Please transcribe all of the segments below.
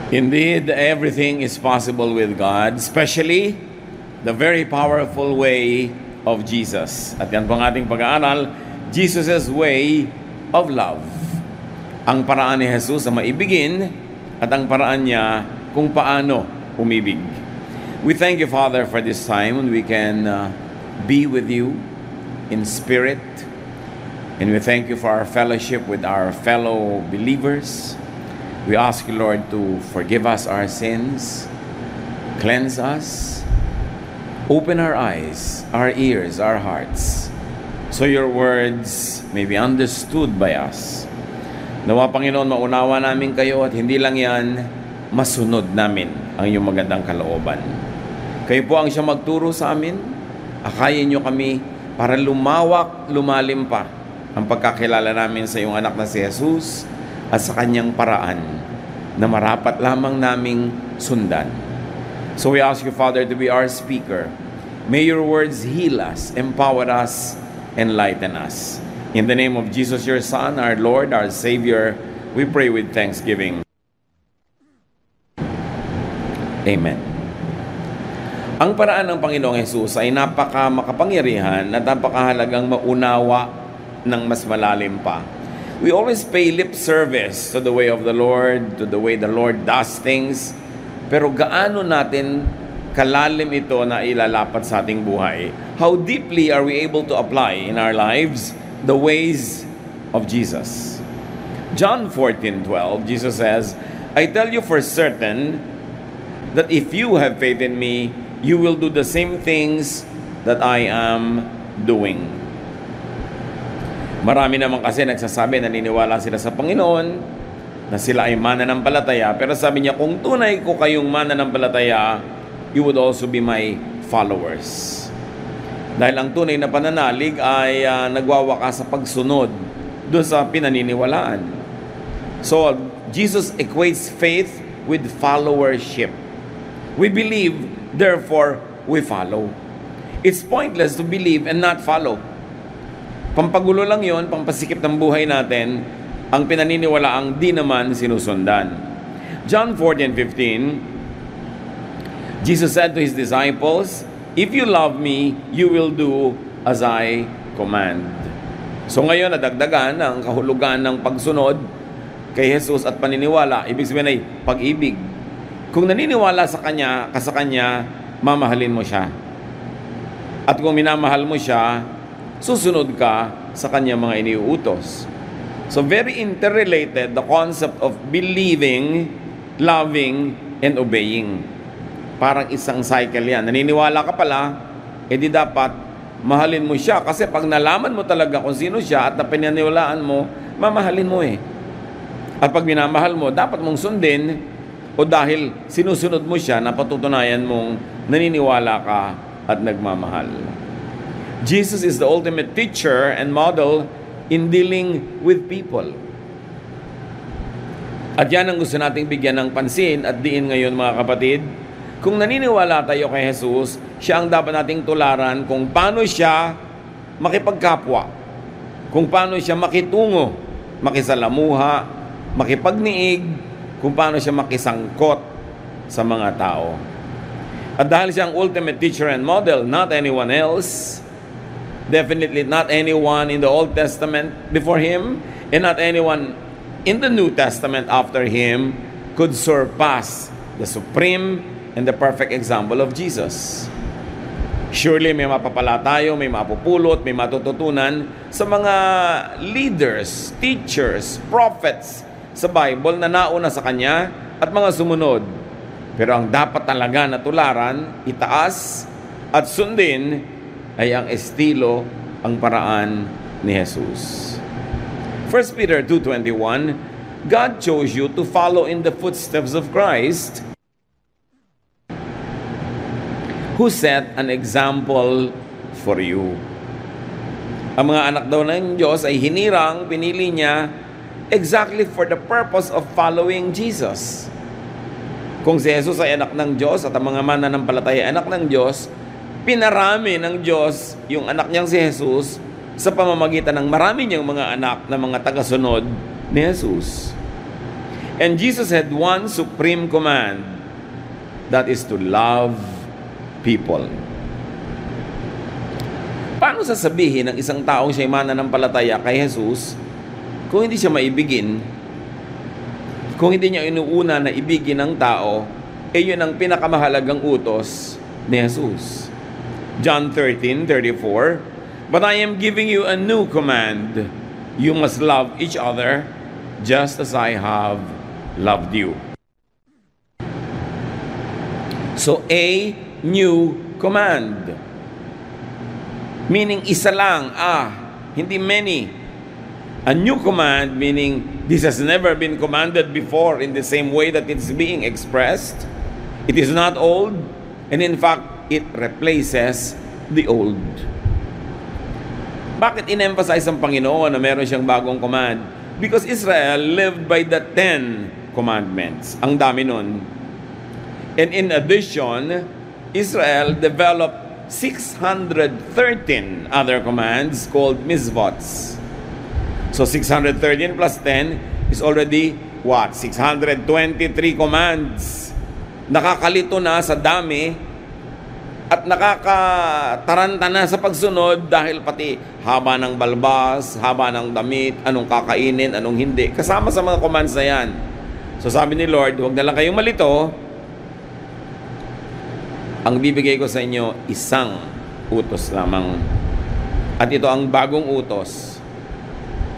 Indeed, everything is possible with God, especially the very powerful way of Jesus. At yan po ang ating pag-aaral, Jesus' way of love. Ang paraan ni Jesus na maibigin at ang paraan niya kung paano umibig. We thank you, Father, for this time when we can be with you in spirit. And we thank you for our fellowship with our fellow believers. We ask you, Lord, to forgive us our sins, cleanse us, open our eyes, our ears, our hearts, so your words may be understood by us. Nawa, Panginoon, maunawa namin kayo at hindi lang yan, masunod namin ang iyong magandang kalooban. Kayo po ang siya magturo sa amin. Akayin niyo kami para lumawak, lumalim pa ang pagkakilala namin sa iyong anak na si Jesus at sa kanyang paraan na marapat lamang naming sundan. So we ask you, Father, to be our speaker. May your words heal us, empower us, enlighten us. In the name of Jesus, your Son, our Lord, our Savior, we pray with thanksgiving. Amen. Ang paraan ng Panginoong Jesus ay makapangyarihan at napakahalagang maunawa ng mas malalim pa. We always pay lip service to the way of the Lord, to the way the Lord does things. Pero gaano natin kalalim ito na ilalapat sa ating buhay? How deeply are we able to apply in our lives the ways of Jesus? John 14:12, Jesus says, I tell you for certain that if you have faith in me, you will do the same things that I am doing. Marami naman kasi nagsasabi, naniniwala sila sa Panginoon, na sila ay mananampalataya. Pero sabi niya, kung tunay ko kayong mananampalataya, you would also be my followers. Dahil ang tunay na pananalig ay nagwawakas sa pagsunod doon sa pinaniniwalaan. So, Jesus equates faith with followership. We believe, therefore, we follow. It's pointless to believe and not follow. Pampagulo lang yon, pampasikip ng buhay natin, ang pinaniniwalaang di naman sinusundan. John 14:15, Jesus said to His disciples, if you love me, you will do as I command. So ngayon, nadagdagan ang kahulugan ng pagsunod kay Jesus at paniniwala. Ibig sabihin ay pag-ibig. Kung naniniwala sa Kanya, mamahalin mo siya. At kung minamahal mo siya, susunod ka sa kanyang mga iniuutos. So very interrelated the concept of believing, loving, and obeying. Parang isang cycle yan. Naniniwala ka pala, edi dapat mahalin mo siya. Kasi pag nalaman mo talaga kung sino siya at napinaniwalaan mo, mamahalin mo eh. At pag minamahal mo, dapat mong sundin o dahil sinusunod mo siya, napatutunayan mong naniniwala ka at nagmamahal. Jesus is the ultimate teacher and model in dealing with people. At yan ang gusto nating bigyan ng pansin at diin ngayon, mga kapatid. Kung naniniwala tayo kay Jesus, siya ang dapat nating tularan kung paano siya makipagkapwa, kung paano siya makitungo, makisalamuha, makipagniig, kung paano siya makisangkot sa mga tao. At dahil siya ang ultimate teacher and model, not anyone else, definitely not anyone in the Old Testament before Him, and not anyone in the New Testament after Him could surpass the supreme and the perfect example of Jesus. Surely may mapapala tayo, may mapupulot, may matututunan sa mga leaders, teachers, prophets sa Bible na nauna sa Kanya at mga sumunod. Pero ang dapat talaga na tularan, itaas at sundin ay ang estilo, ang paraan ni Jesus. 1 Peter 2:21, God chose you to follow in the footsteps of Christ, who set an example for you. Ang mga anak daw ng Diyos ay hinirang, pinili niya exactly for the purpose of following Jesus. Kung si Jesus ay anak ng Diyos at ang mga mananampalataya ay anak ng Diyos, pinarami ng Diyos yung anak niyang si Jesus sa pamamagitan ng marami niyang mga anak na mga tagasunod ni Jesus. And Jesus had one supreme command, that is to love people. Paano sasabihin ng isang taong siya'y mananampalataya kay Jesus kung hindi siya maibigin, kung hindi niya inuuna na ibigin ng tao, yun ang pinakamahalagang utos ni Jesus. John 13:34, "But I am giving you a new command. You must love each other just as I have loved you." So, a new command. Meaning isa lang, hindi many. A new command meaning this has never been commanded before in the same way that it's being expressed. It is not old, and in fact, it replaces the old. Bakit in-emphasize ang Panginoon na meron siyang bagong command? Because Israel lived by the 10 commandments. Ang dami nun. And in addition, Israel developed 613 other commands called mitzvots. So 613 plus 10 is already what? 623 commands. Nakakalito na sa dami at nakakataranta na sa pagsunod dahil pati haba ng balbas, haba ng damit, anong kakainin, anong hindi. Kasama sa mga commands na yan. So sabi ni Lord, huwag na lang kayong malito. Ang bibigay ko sa inyo, isang utos lamang. At ito ang bagong utos.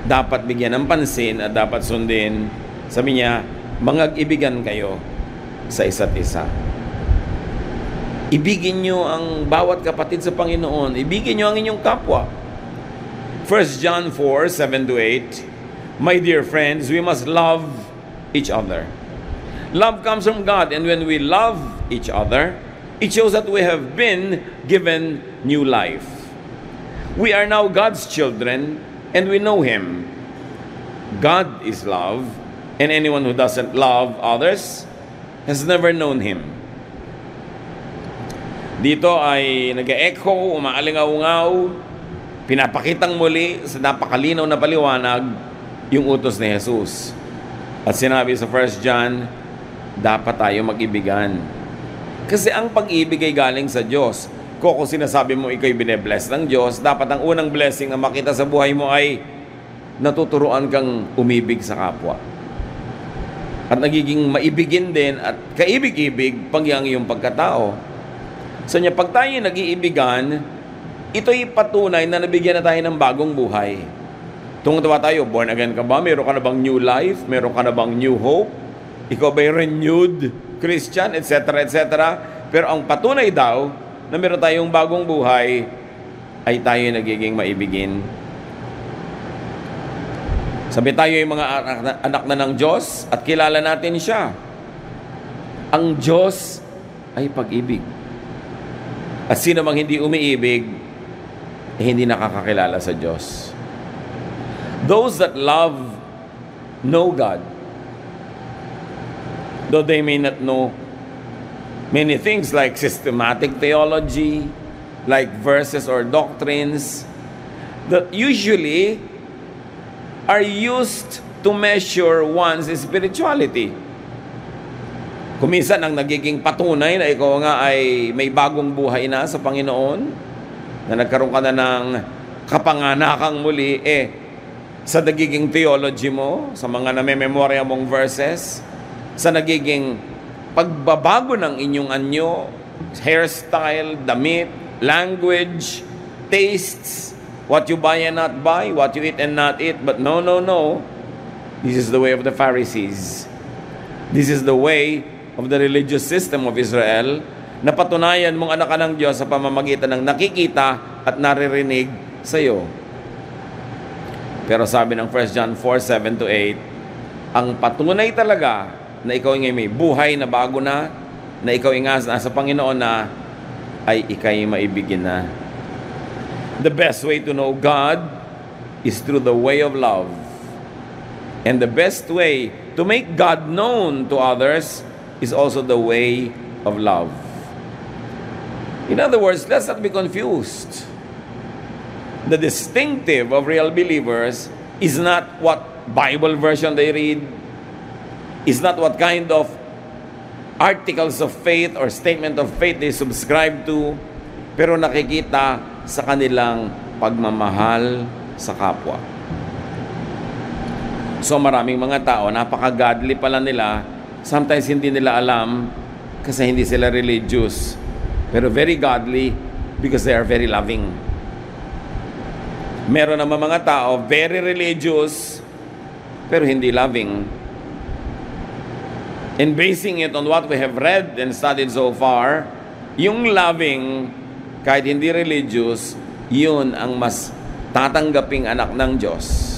Dapat bigyan ng pansin at dapat sundin. Sabi niya, mangag-ibigan kayo sa isa't isa. Ibigin nyo ang bawat kapatid sa Panginoon. Ibigin nyo ang inyong kapwa. 1 John 4:7-8, "My dear friends, we must love each other. Love comes from God, and when we love each other, it shows that we have been given new life. We are now God's children, and we know Him. God is love, and anyone who doesn't love others has never known Him." Dito ay nag-echo, umaalingaw-ngaw, pinapakitang muli sa napakalinaw na paliwanag yung utos ni Jesus. At sinabi sa 1 John, dapat tayo mag-ibigan. Kasi ang pag-ibig ay galing sa Diyos. Kung sinasabi mo ikaw'y bine-bless ng Diyos, dapat ang unang blessing na makita sa buhay mo ay natuturuan kang umibig sa kapwa. At nagiging maibigin din at kaibig-ibig pag ang iyong pagkatao. So niya, pag tayo nag-iibigan, ito'y patunay na nabigyan na tayo ng bagong buhay. Tungtawa tayo, born again ka ba? Meron ka na bang new life? Meron ka na bang new hope? Ikaw ba'y renewed Christian? Etc. etc. Pero ang patunay daw na meron tayong bagong buhay ay tayo nagiging maibigin. Sabi tayo yung mga anak na ng Diyos at kilala natin siya. Ang Diyos ay pag-ibig. At sino mang hindi umiibig, hindi nakakakilala sa Diyos. Those that love know God. Though they may not know many things like systematic theology, like verses or doctrines, that usually are used to measure one's spirituality. Kuminsan ang nagiging patunay na ikaw nga ay may bagong buhay na sa Panginoon, na nagkaroon ka na ng kapanganakang muli, sa nagiging theology mo, sa mga namememorya mong verses, sa nagiging pagbabago ng inyong anyo, hairstyle, damit, language, tastes, what you buy and not buy, what you eat and not eat. But no. This is the way of the Pharisees. This is the way of the religious system of Israel, na patunayan mong anak ka ng Diyos sa pamamagitan ng nakikita at naririnig sa iyo. Pero sabi ng 1 John 4:7-8, ang patunay talaga na ikaw ay may buhay na bago na ikaw ay nasa Panginoon na, ay ikay maibigin na. The best way to know God is through the way of love. And the best way to make God known to others is also the way of love. In other words, let's not be confused. The distinctive of real believers is not what Bible version they read, is not what kind of articles of faith or statement of faith they subscribe to, pero nakikita sa kanilang pagmamahal sa kapwa. So maraming mga tao, napaka-godly pala nila, sometimes hindi nila alam kasi hindi sila religious, pero very godly because they are very loving. Meron naman mga tao, very religious, pero hindi loving. And basing it on what we have read and studied so far, yung loving, kahit hindi religious, yun ang mas tatanggaping anak ng Diyos.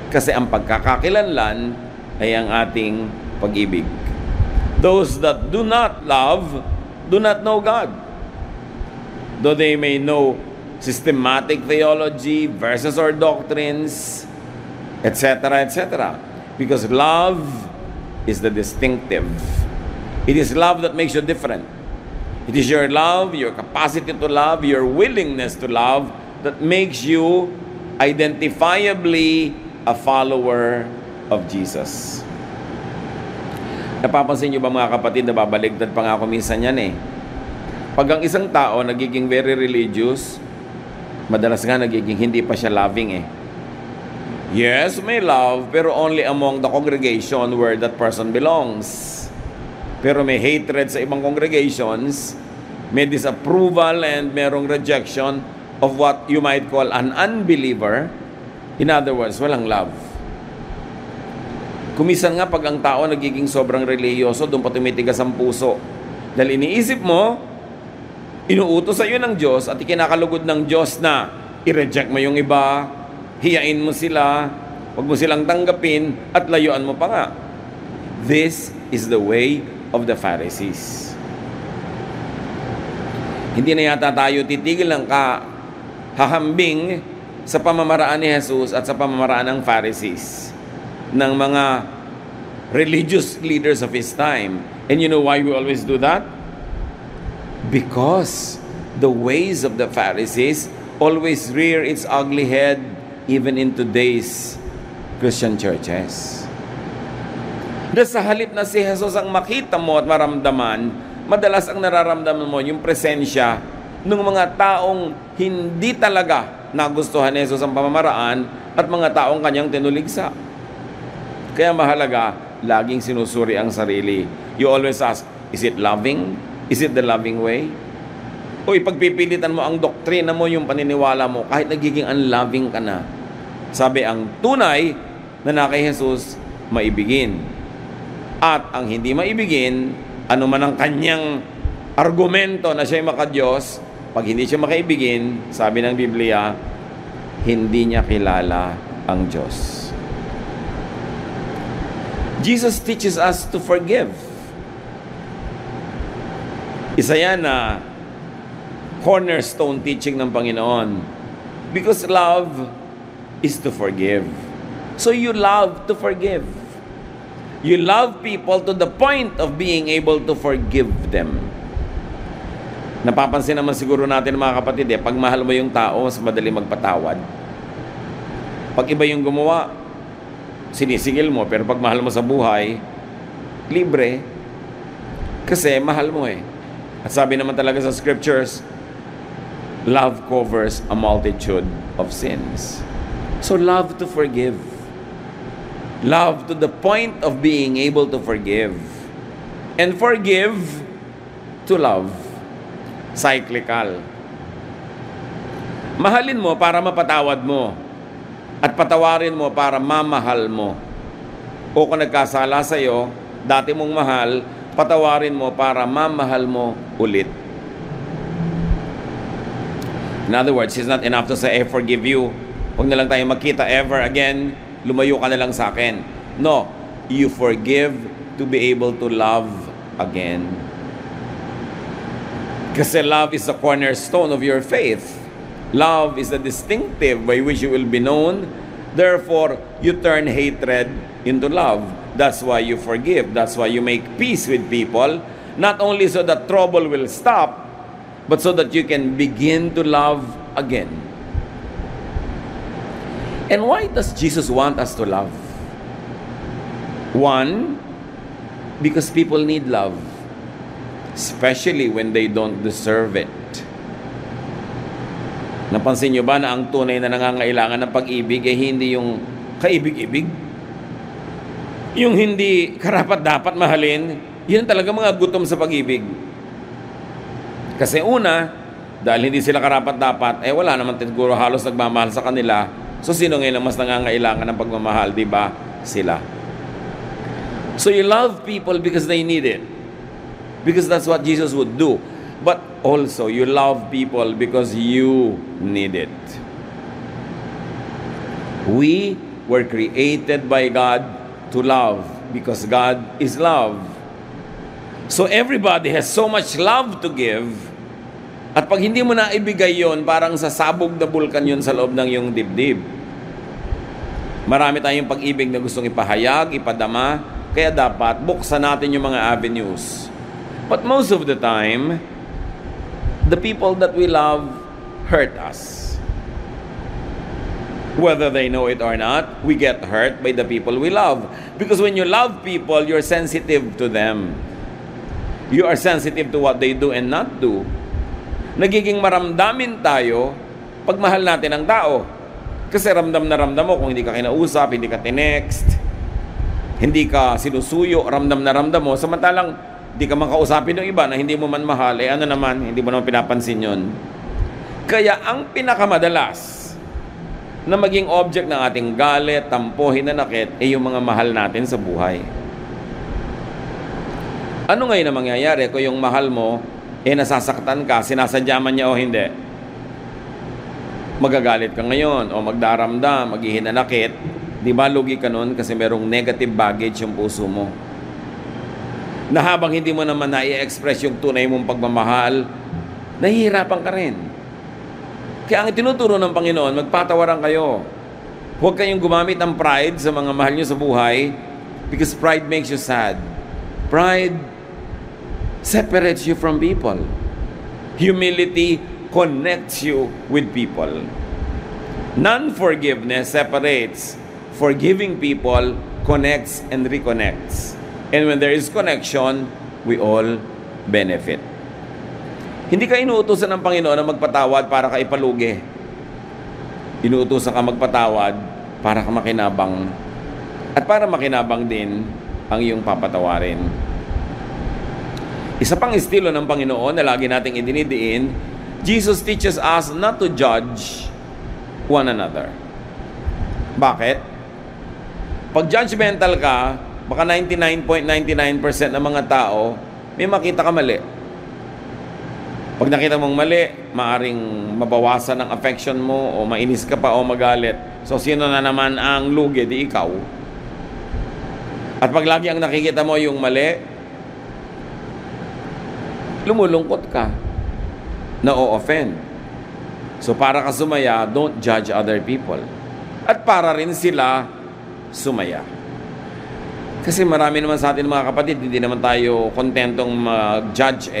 Kasi ang pagkakakilanlan ay ang ating pag-ibig. Those that do not love, do not know God. Though they may know systematic theology, verses or doctrines, etc., etc. Because love is the distinctive. It is love that makes you different. It is your love, your capacity to love, your willingness to love that makes you identifiably a follower of Jesus. Napapansin niyo ba mga kapatid, na babaligtad pa nga ako minsan yan eh. Pag ang isang tao nagiging very religious, madalas nga nagiging hindi pa siya loving eh. Yes, may love, pero only among the congregation where that person belongs. Pero may hatred sa ibang congregations, may disapproval and merong rejection of what you might call an unbeliever. In other words, walang love. Kumisan nga pag ang tao nagiging sobrang reliyoso, doon pa tumitigas ang puso. Dahil iniisip mo, inuutos sa iyo ng Diyos at ikinakalugod ng Diyos na i-reject mo yung iba, hiyain mo sila, huwag mo silang tanggapin, at layuan mo pa nga. This is the way of the Pharisees. Hindi na yata tayo titigil ng hahambing sa pamamaraan ni Jesus at sa pamamaraan ng Pharisees, ng mga religious leaders of his time. And you know why we always do that? Because the ways of the Pharisees always rear its ugly head even in today's Christian churches. Na sa halip na si Jesus ang makita mo at maramdaman, madalas ang nararamdaman mo yung presensya ng mga taong hindi talaga nagustuhan ni Jesus ang pamamaraan at mga taong kanyang tinuligsa. Kaya mahalaga, laging sinusuri ang sarili. You always ask, is it loving? Is it the loving way? O ipagpipilitan mo ang doktrina mo, yung paniniwala mo, kahit nagiging unloving ka na. Sabi, ang tunay na kay Jesus, maibigin. At ang hindi maibigin, ano man ang kanyang argumento na siya'y makadiyos, pag hindi siya makaibigin, sabi ng Biblia, hindi niya kilala ang Diyos. Jesus teaches us to forgive. Isa yan na cornerstone teaching ng Panginoon. Because love is to forgive. So you love to forgive. You love people to the point of being able to forgive them. Napapansin naman siguro natin mga kapatid pag mahal mo yung tao, mas madali magpatawad. Pag iba yung gumawa, sinisigil mo, pero pag mahal mo sa buhay, libre. Kasi mahal mo eh. At sabi naman talaga sa scriptures, love covers a multitude of sins. So love to forgive. Love to the point of being able to forgive. And forgive to love. Cyclical. Mahalin mo para mapatawad mo. At patawarin mo para mamahal mo. O kung nagkasala sa iyo, dati mong mahal, patawarin mo para mamahal mo ulit. In other words, it's not enough to say, I forgive you. Huwag na lang tayo magkita ever again. Lumayo ka na lang sa akin. No, you forgive to be able to love again. Kasi love is the cornerstone of your faith. Love is the distinctive by which you will be known. Therefore, you turn hatred into love. That's why you forgive. That's why you make peace with people. Not only so that trouble will stop, but so that you can begin to love again. And why does Jesus want us to love? One, Because people need love. Especially when they don't deserve it. Napansin nyo ba na ang tunay na nangangailangan ng pag-ibig ay hindi yung kaibig-ibig? Yung hindi karapat-dapat mahalin, yun talaga mga gutom sa pag-ibig. Kasi una, dahil hindi sila karapat-dapat, wala naman siguro halos nagmamahal sa kanila. So sino ngayon ang mas nangangailangan ng pagmamahal, di ba? Sila. So you love people because they need it. Because that's what Jesus would do. But also, you love people because you need it. We were created by God to love because God is love. So everybody has so much love to give. At pag hindi mo na ibigay yon, parang sasabog na bulkan yon sa loob ng iyong dibdib. Marami tayong pag-ibig na gustong ipahayag, ipadama, kaya dapat buksan natin yung mga avenues. But most of the time, the people that we love hurt us. Whether they know it or not, we get hurt by the people we love. Because when you love people, you're sensitive to them. You are sensitive to what they do and not do. Nagiging maramdamin tayo pag mahal natin ang tao. Kasi ramdam na ramdam mo kung hindi ka kinausap, hindi ka tinext, hindi ka sinusuyo, ramdam na ramdam mo. Samantalang di ka man kausapin ng iba na hindi mo man mahal, ano naman, hindi mo naman pinapansin yon. Kaya ang pinakamadalas na maging object ng ating galit, tampo, hinanakit, ay yung mga mahal natin sa buhay. Ano ngayon ang mangyayari kung yung mahal mo, nasasaktan ka, sinasadya man niya o hindi? Magagalit ka ngayon, o magdaramdam, maghihinanakit, di ba lugi ka nun kasi merong negative baggage yung puso mo. Na habang hindi mo naman na-i-express yung tunay mong pagmamahal, nahihirapan ka rin. Kaya ang tinuturo ng Panginoon, magpatawaran kayo. Huwag kayong gumamit ng pride sa mga mahal nyo sa buhay because pride makes you sad. Pride separates you from people. Humility connects you with people. Non-forgiveness separates. Forgiving people connects and reconnects. And when there is connection, we all benefit. Hindi ka inuutosan ng Panginoon na magpatawad para ka ipalugi. Inuutosan ka magpatawad para ka makinabang. At para makinabang din ang iyong papatawarin. Isa pang estilo ng Panginoon na lagi nating idinidiin, Jesus teaches us not to judge one another. Bakit? Pag judgmental ka, baka 99.99% ng mga tao, may makita ka mali. Pag nakita mong mali, maaring mabawasan ang affection mo o mainis ka pa o magalit. So, sino na naman ang lugi? Di ikaw. At pag lagi ang nakikita mo yung mali, lumulungkot ka. Na-o-offend. So, para ka sumaya, don't judge other people. At para rin sila sumaya. Kasi marami naman sa atin mga kapatid, hindi naman tayo kontentong mag-judge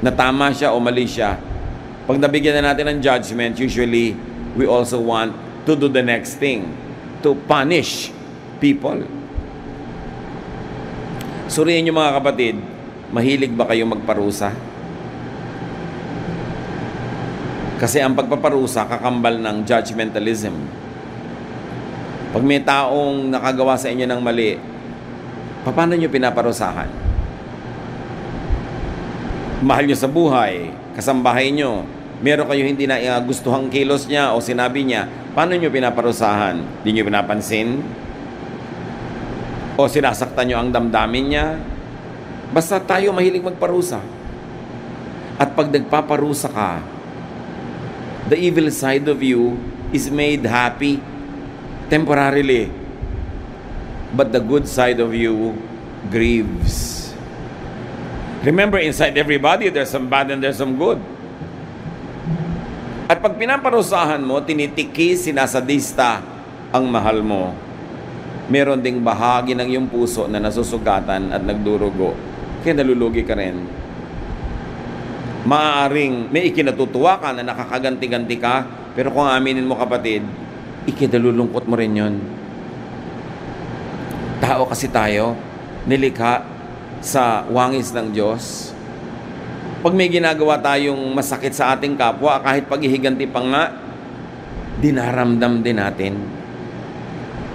na tama siya o mali siya. Pag nabigyan na natin ng judgment, usually, we also want to do the next thing, to punish people. Suriin niyo mga kapatid, mahilig ba kayong magparusa? Kasi ang pagpaparusa, kakambal ng judgmentalism. Pag may taong nakagawa sa inyo ng mali, paano nyo pinaparusahan? Mahal nyo sa buhay, kasambahay nyo, meron kayo hindi na gustuhang kilos niya o sinabi niya, paano nyo pinaparusahan? Di nyo pinapansin? O sinasaktan nyo ang damdamin niya? Basta tayo mahilig magparusa. At pag nagpaparusa ka, the evil side of you is made happy temporarily. But the good side of you grieves. Remember, inside everybody, there's some bad and there's some good. At pag pinaparusahan mo, tinitiki, sinasadista ang mahal mo, meron ding bahagi ng iyong puso na nasusugatan at nagdurugo. Kaya nalulugi ka rin. Maaaring may ikinatutuwa ka na nakakaganti-ganti ka, pero kung aminin mo kapatid, ikinalulungkot mo rin yun. Tao kasi tayo, nilikha sa wangis ng Diyos. Pag may ginagawa tayong masakit sa ating kapwa, kahit paghihiganti pa nga, dinaramdam din natin.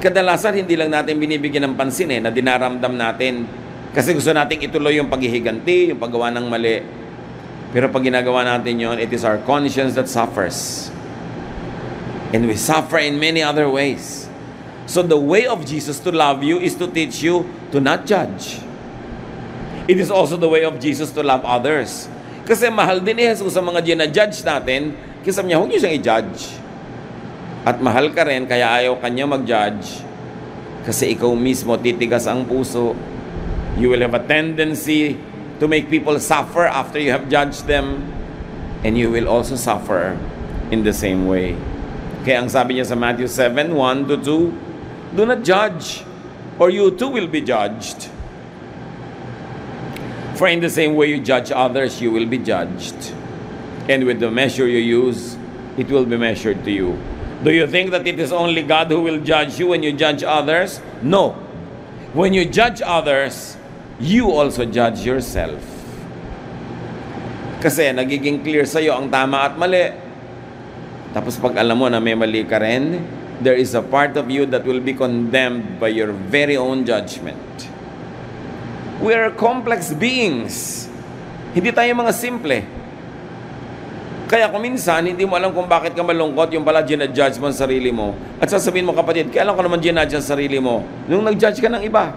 Kadalasan hindi lang natin binibigyan ng pansin na dinaramdam natin kasi gusto nating ituloy yung paghihiganti, yung paggawa ng mali. Pero pag ginagawa natin yon, it is our conscience that suffers. And we suffer in many other ways. So the way of Jesus to love you is to teach you to not judge. It is also the way of Jesus to love others. Kasi mahal din ni Jesus sa mga ginajudge natin, kaya sabi niya, huwag niyo siyang i-judge. At mahal ka rin, kaya ayaw kanya mag-judge. Kasi ikaw mismo titigas ang puso. You will have a tendency to make people suffer after you have judged them. And you will also suffer in the same way. Kaya ang sabi niya sa Matthew 7, 1-2, do not judge, or you too will be judged. For in the same way you judge others, you will be judged. And with the measure you use, it will be measured to you. Do you think that it is only God who will judge you when you judge others? No. When you judge others, you also judge yourself. Kasi nagiging clear sa'yo ang tama at mali. Tapos pag alam mo na may mali ka rin, there is a part of you that will be condemned by your very own judgment. We are complex beings. Hindi tayo mga simple. Kaya kung minsan, hindi mo alam kung bakit ka malungkot, yung pala ginajudge mo ang sarili mo. At sasabihin mo, kapatid, kailan ko naman ginajudge ang sarili mo? Nung nag-judge ka ng iba.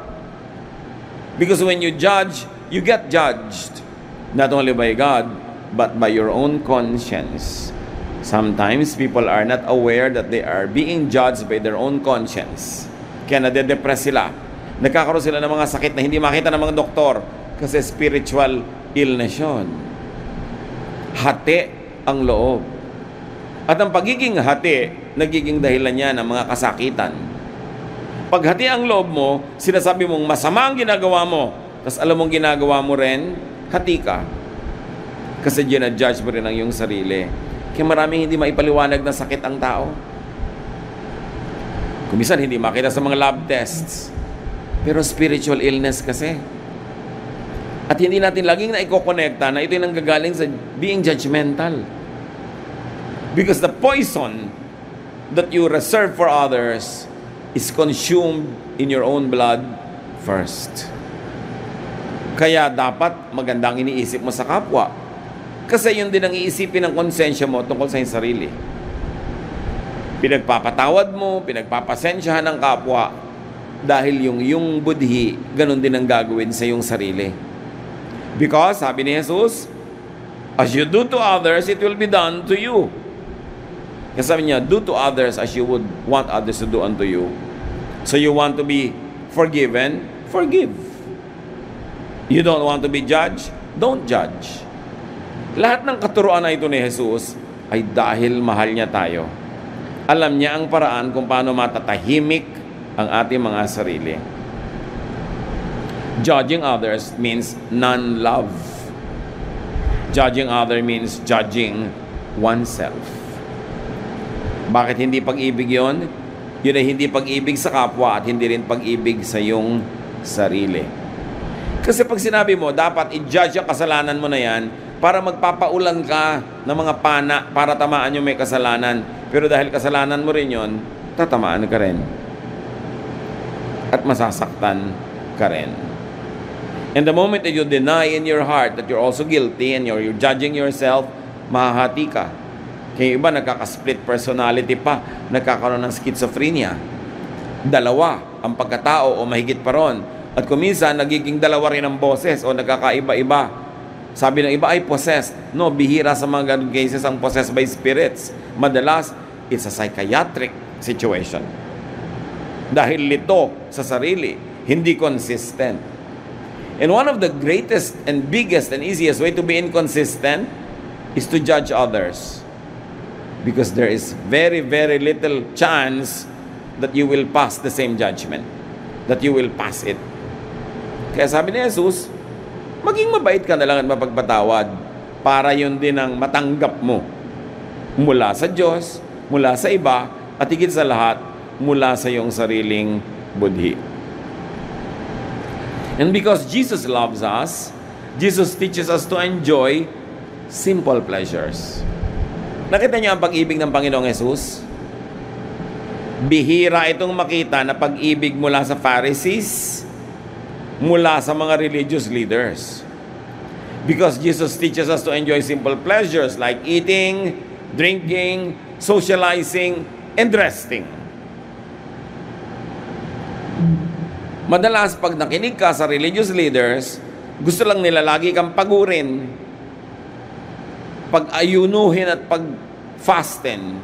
Because when you judge, you get judged. Not only by God, but by your own conscience. Sometimes, people are not aware that they are being judged by their own conscience. Kaya nade-depress sila. Nagkakaroon sila ng mga sakit na hindi makita ng mga doktor kasi spiritual illness yun. Hati ang loob. At ang pagiging hati, nagiging dahilan niya ng mga kasakitan. Pag hati ang loob mo, sinasabi mong masama ang ginagawa mo, tapos alam mong ginagawa mo rin, hati ka. Kasi ginajudge mo rin ang iyong sarili. Kaya maraming hindi maipaliwanag na sakit ang tao. Kumisan hindi makita sa mga lab tests. Pero spiritual illness kasi. At hindi natin laging na-i-connecta na ito yung nanggagaling sa being judgmental. Because the poison that you reserve for others is consumed in your own blood first. Kaya dapat magandang iniisip mo sa kapwa. Kasi yun din ang iisipin ng konsensya mo tungkol sa iyong sarili. Pinagpapatawad mo, pinagpapasensyahan ng kapwa, dahil yung budhi, ganun din ang gagawin sa iyong sarili. Because, sabi ni Jesus, as you do to others, it will be done to you. Kasi sabi niya, do to others as you would want others to do unto you. So you want to be forgiven? Forgive. You don't want to be judged? Don't judge. Lahat ng katuruan na ito ni Jesus ay dahil mahal niya tayo. Alam niya ang paraan kung paano matatahimik ang ating mga sarili. Judging others means non-love. Judging others means judging oneself. Bakit hindi pag-ibig yun? Yun ay hindi pag-ibig sa kapwa at hindi rin pag-ibig sa iyong sarili. Kasi pag sinabi mo, dapat i-judge ang kasalanan mo na yan para magpapaulan ka ng mga pana para tamaan yung may kasalanan. Pero dahil kasalanan mo rin yun, tatamaan ka rin. At masasaktan ka rin. And the moment that you deny in your heart that you're also guilty and you're judging yourself, mahahati ka. Kaya iba nagkaka-split personality pa, nagkakaroon ng schizophrenia. Dalawa ang pagkatao o mahigit pa ron. At kuminsan, nagiging dalawa rin ang boses o nagkakaiba-iba. Sabi ng iba ay possessed. No, bihira sa mga ganun cases ang possessed by spirits. Madalas, it's a psychiatric situation. Dahil lito sa sarili, hindi consistent. And one of the greatest and biggest and easiest way to be inconsistent is to judge others. Because there is very, very little chance that you will pass the same judgment. That you will pass it. Kaya sabi ni Jesus, maging mabait ka na lang at mapagpatawad para yun din ang matanggap mo mula sa Diyos, mula sa iba, at higit sa lahat, mula sa iyong sariling budhi. And because Jesus loves us, Jesus teaches us to enjoy simple pleasures. Nakita niyo ang pag-ibig ng Panginoong Jesus? Bihira itong makita na pag-ibig mula sa Pharisees, mula sa mga religious leaders. Because Jesus teaches us to enjoy simple pleasures like eating, drinking, socializing, and resting. Madalas pag nakinig ka sa religious leaders, gusto lang nila lagi kang pagurin, pag-ayunuhin at pag-fasten.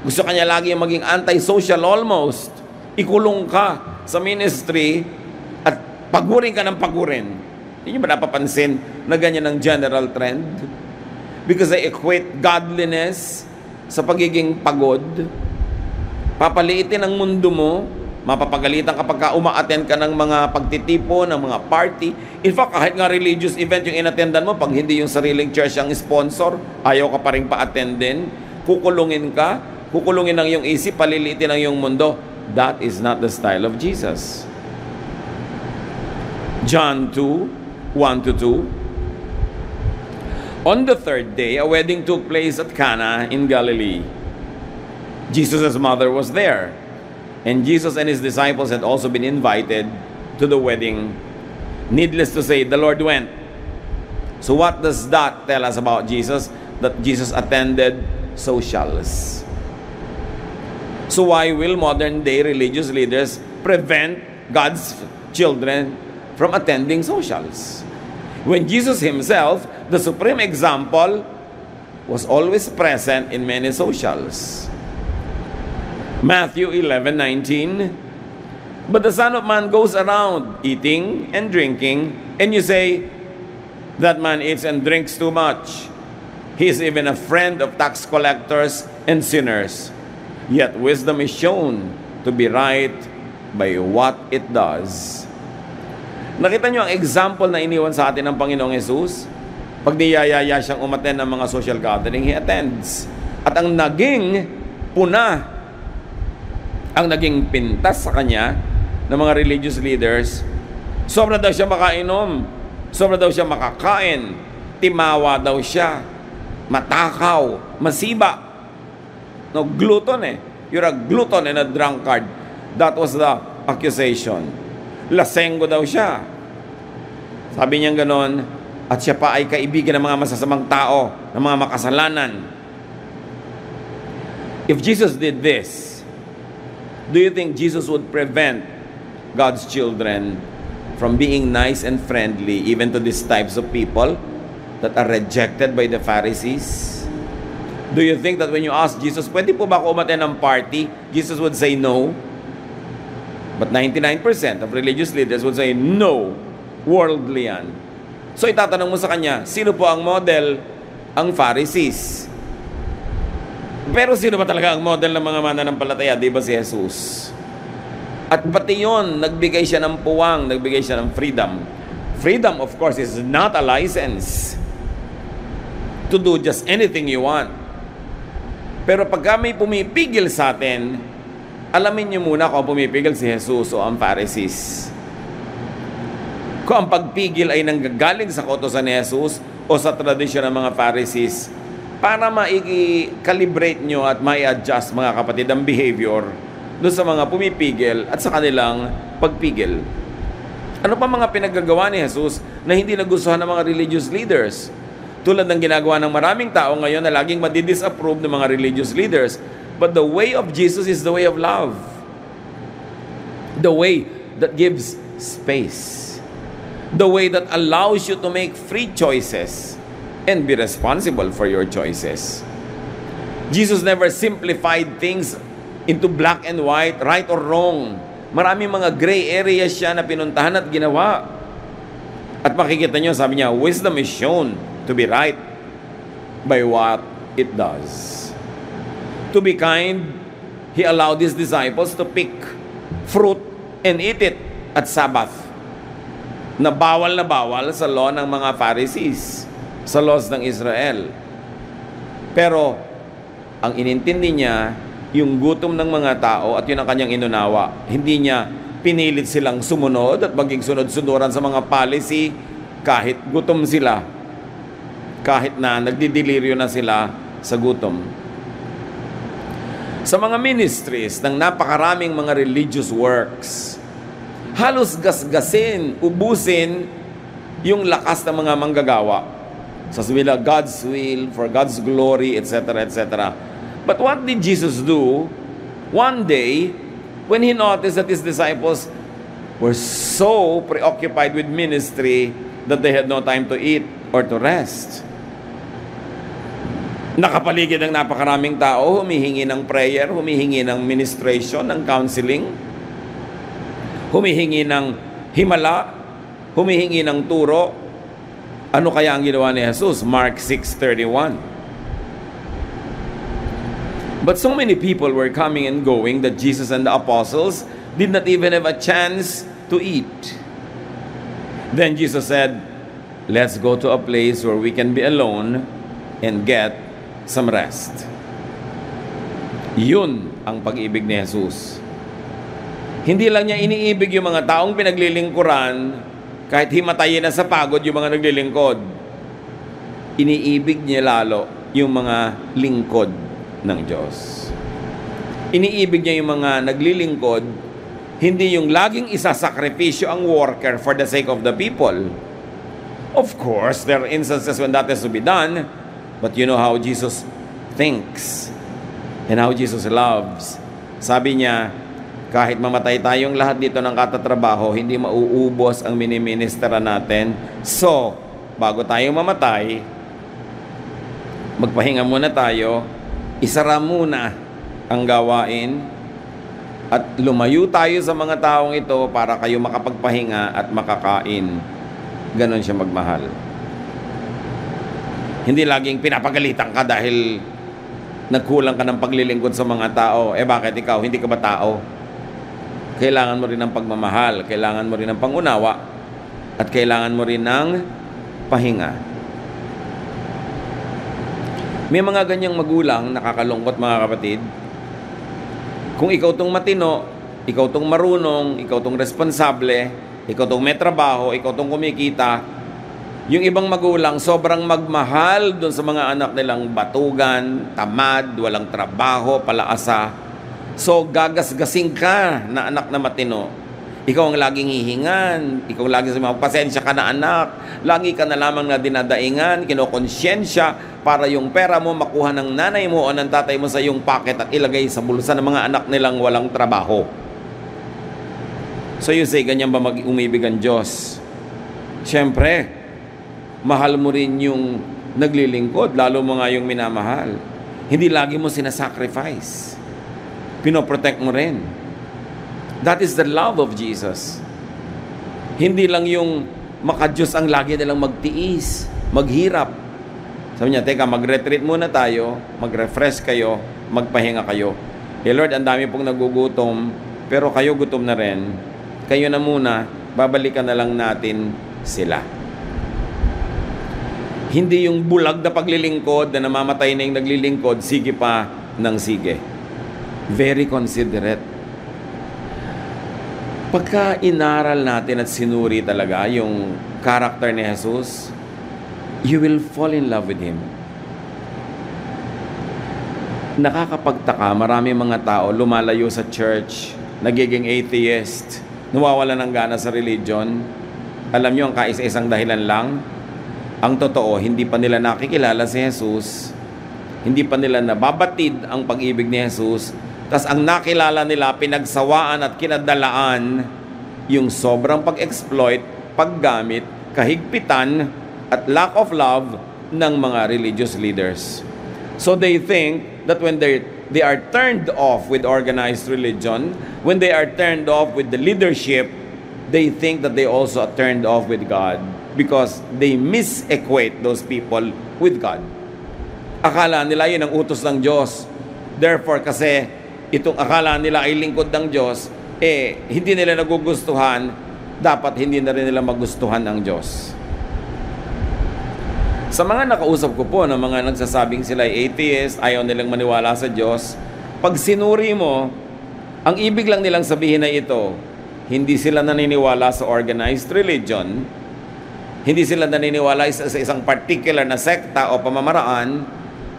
Gusto kanya lagi maging anti-social almost. Ikulong ka sa ministry at pagurin ka ng pagurin. Hindi nyo ba napapansin na ganyan ang general trend? Because they equate godliness sa pagiging pagod. Papaliitin ang mundo mo, mapapagalitan kapag uma-attend ka ng mga pagtitipo, ng mga party. In fact, kahit nga religious event yung inattendan mo, pag hindi yung sariling church ang sponsor, ayaw ka pa rin pa-attendin, kukulungin ka, kukulungin ang iyong isip, paliliitin ang iyong mundo. That is not the style of Jesus. John 2:1-2. On the third day, a wedding took place at Cana in Galilee. Jesus' mother was there, and Jesus and his disciples had also been invited to the wedding. Needless to say, the Lord went. So what does that tell us about Jesus? That Jesus attended socials. So why will modern day religious leaders prevent God's children from attending socials? When Jesus himself, the supreme example, was always present in many socials. Matthew 11:19. But the Son of Man goes around eating and drinking, and you say, that man eats and drinks too much. He is even a friend of tax collectors and sinners. Yet wisdom is shown to be right by what it does. Nakita nyo ang example na iniwan sa atin ng Panginoong Jesus? Pag niyayaya siyang umattend ng mga social gathering, he attends. At ang naging puna, ang naging pintas sa kanya ng mga religious leaders, sobra daw siya makainom, sobra daw siya makakain, timawa daw siya, matakaw, masiba. No, glutton eh. You're a glutton and a drunkard. That was the accusation. Lasenggo daw siya. Sabi niya ganon, at siya pa ay kaibigan ng mga masasamang tao, ng mga makasalanan. If Jesus did this, do you think Jesus would prevent God's children from being nice and friendly even to these types of people that are rejected by the Pharisees? Do you think that when you ask Jesus, pwede po ba ako umattend ng party? Jesus would say no. But 99% of religious leaders would say no. Worldly yan. So itatanong mo sa kanya, sino po ang model? Ang Pharisees. Pero sino ba talaga ang model ng mga mananampalataya? Di ba si Jesus? At pati yun, nagbigay siya ng puwang, nagbigay siya ng freedom. Freedom, of course, is not a license to do just anything you want. Pero pag may pumipigil sa atin, alamin niyo muna kung pumipigil si Jesus o ang Pharisees. Kung ang pagpigil ay nanggagaling sa kautusan ni Jesus o sa tradisyon ng mga Pharisees, para ma-calibrate nyo at ma-adjust mga kapatid ang behavior doon sa mga pumipigil at sa kanilang pagpigil. Ano pa mga pinagagawa ni Jesus na hindi nagustuhan ng mga religious leaders? Tulad ng ginagawa ng maraming tao ngayon na laging madidisapprove ng mga religious leaders. But the way of Jesus is the way of love. The way that gives space. The way that allows you to make free choices and be responsible for your choices. Jesus never simplified things into black and white, right or wrong. Maraming mga gray areas siya na pinuntahan at ginawa. At makikita nyo, sabi niya, wisdom is shown to be right by what it does. To be kind, he allowed his disciples to pick fruit and eat it at Sabbath. Na bawal sa law ng mga Pharisees, sa laws ng Israel. Pero, ang inintindi niya, yung gutom ng mga tao at yun ang kanyang inunawa. Hindi niya pinilit silang sumunod at maging sunod-sunuran sa mga policy kahit gutom sila, kahit na nagdidiliryo na sila sa gutom. Sa mga ministries ng napakaraming mga religious works, halos gasgasin, ubusin yung lakas ng mga manggagawa. Sasabihin nila, God's will, for God's glory, etc., etc. But what did Jesus do one day when He noticed that His disciples were so preoccupied with ministry that they had no time to eat or to rest? Nakapaligid ng napakaraming tao, humihingi ng prayer, humihingi ng ministration, ng counseling, humihingi ng himala, humihingi ng turo. Ano kaya ang ginawa ni Jesus? Mark 6:31. But so many people were coming and going that Jesus and the apostles did not even have a chance to eat. Then Jesus said, let's go to a place where we can be alone and get some rest. Yun ang pag-ibig ni Jesus. Hindi lang niya iniibig yung mga taong pinaglilingkuran kahit himatayin na sa pagod yung mga naglilingkod. Iniibig niya lalo yung mga lingkod ng Diyos. Iniibig niya yung mga naglilingkod, hindi yung laging isasakripisyo ang worker for the sake of the people. Of course, there are instances when that has to be done, but you know how Jesus thinks and how Jesus loves. Sabi niya, kahit mamatay tayong lahat dito ng katatrabaho, hindi mauubos ang miniministera natin. So, bago tayo mamatay, magpahinga muna tayo, isara muna ang gawain, at lumayo tayo sa mga taong ito para kayo makapagpahinga at makakain. Ganon siya magmahal. Hindi laging pinapagalitan ka dahil nagkulang ka ng paglilingkod sa mga tao. Bakit ikaw? Hindi ka ba tao? Kailangan mo rin ng pagmamahal, kailangan mo rin ng pangunawa, at kailangan mo rin ng pahinga. May mga ganyang magulang, nakakalungkot mga kapatid. Kung ikaw tong matino, ikaw tong marunong, ikaw tong responsable, ikaw tong may trabaho, ikaw tong kumikita, yung ibang magulang sobrang magmahal doon sa mga anak nilang batugan, tamad, walang trabaho, palaasa. So, gagasgasing ka na anak na matino. Ikaw ang laging hihingan. Ikaw laging sabihin, pasensya ka na anak. Lagi ka na lamang na dinadaingan, kinokonsyensya para yung pera mo makuha ng nanay mo o ng tatay mo sa iyong pocket at ilagay sa bulsa ng mga anak nilang walang trabaho. So you say, ganyan ba umibig ang Diyos? Siyempre, mahal mo rin yung naglilingkod, lalo mo nga yung minamahal. Hindi lagi mo sinasacrifice. Pinoprotect mo rin. That is the love of Jesus. Hindi lang yung makadiyos ang lagi nilang magtiis, maghirap. Sabi niya, teka, mag-retreat muna tayo, mag-refresh kayo, magpahinga kayo. Lord, ang dami pong nagugutom, pero kayo gutom na rin. Kayo na muna, babalikan na lang natin sila. Hindi yung bulag na paglilingkod na namamatay na yung naglilingkod, sige pa ng sige. Very considerate. Pagka inaral natin at sinuri talaga yung character ni Jesus, you will fall in love with Him. Nakakapagtaka, marami mga tao lumalayo sa church, nagiging atheist, nawawala ng gana sa religion. Alam nyo, ang kaisa-isang dahilan lang, ang totoo, hindi pa nila nakikilala si Jesus, hindi pa nila nababatid ang pag-ibig ni Jesus. Tas ang nakilala nila, pinagsawaan at kinadalaan yung sobrang pag-exploit, paggamit, kahigpitan, at lack of love ng mga religious leaders. So they think that when they are turned off with organized religion, when they are turned off with the leadership, they think that they also are turned off with God because they mis-equate those people with God. Akala nila yun ang utos ng Diyos. Therefore, kasi itong akala nila ay lingkod ng Diyos, hindi nila nagugustuhan, dapat hindi na rin nila magustuhan ng Diyos. Sa mga nakausap ko po ng mga nagsasabing sila ay atheist, ayaw nilang maniwala sa Diyos, pag sinuri mo, ang ibig lang nilang sabihin ay ito, hindi sila naniniwala sa organized religion, hindi sila naniniwala sa isang particular na sekta o pamamaraan,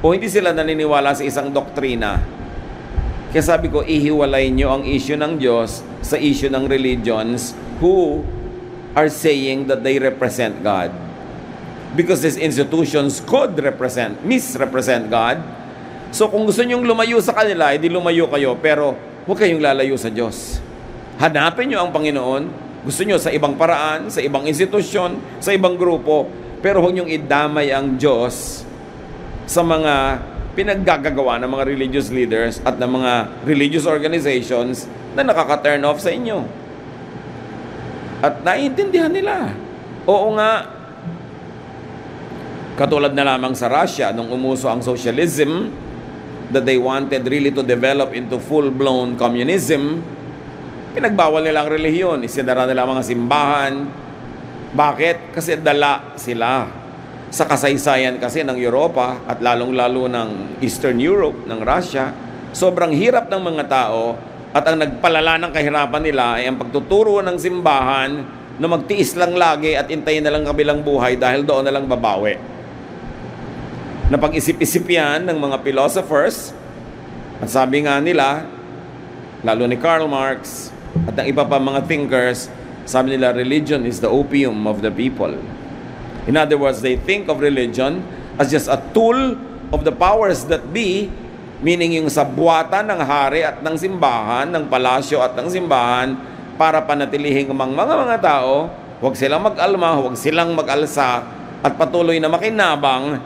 o hindi sila naniniwala sa isang doktrina. Kaya sabi ko, ihiwalay nyo ang issue ng Diyos sa issue ng religions who are saying that they represent God. Because these institutions could misrepresent God. So kung gusto nyong lumayo sa kanila, edi lumayo kayo, pero huwag kayong lalayo sa Diyos. Hanapin nyo ang Panginoon. Gusto nyo sa ibang paraan, sa ibang institusyon, sa ibang grupo, pero huwag nyong idamay ang Diyos sa mga pinaggagawa ng mga religious leaders at ng mga religious organizations na nakaka-turn off sa inyo. At naiintindihan nila. Oo nga, katulad na lamang sa Russia, nung umuso ang socialism, that they wanted really to develop into full-blown communism, pinagbawal nila ang relihiyon, isinara nila ang mga simbahan. Bakit? Kasi dala sila sa kasaysayan kasi ng Europa at lalong-lalo ng Eastern Europe, ng Russia. Sobrang hirap ng mga tao at ang nagpalala ng kahirapan nila ay ang pagtuturo ng simbahan na magtiis lang lagi at intayin na lang kabilang buhay dahil doon na lang babawi. Napag-isip-isip yan ng mga philosophers at sabi nga nila, lalo ni Karl Marx at ng iba pa mga thinkers, sabi nila, religion is the opium of the people. In other words, they think of religion as just a tool of the powers that be, meaning yung sabuatan ng hari at ng simbahan, ng palasyo at ng simbahan, para panatilihin ang mga tao, huwag silang mag-alma, huwag silang mag-alsa, at patuloy na makinabang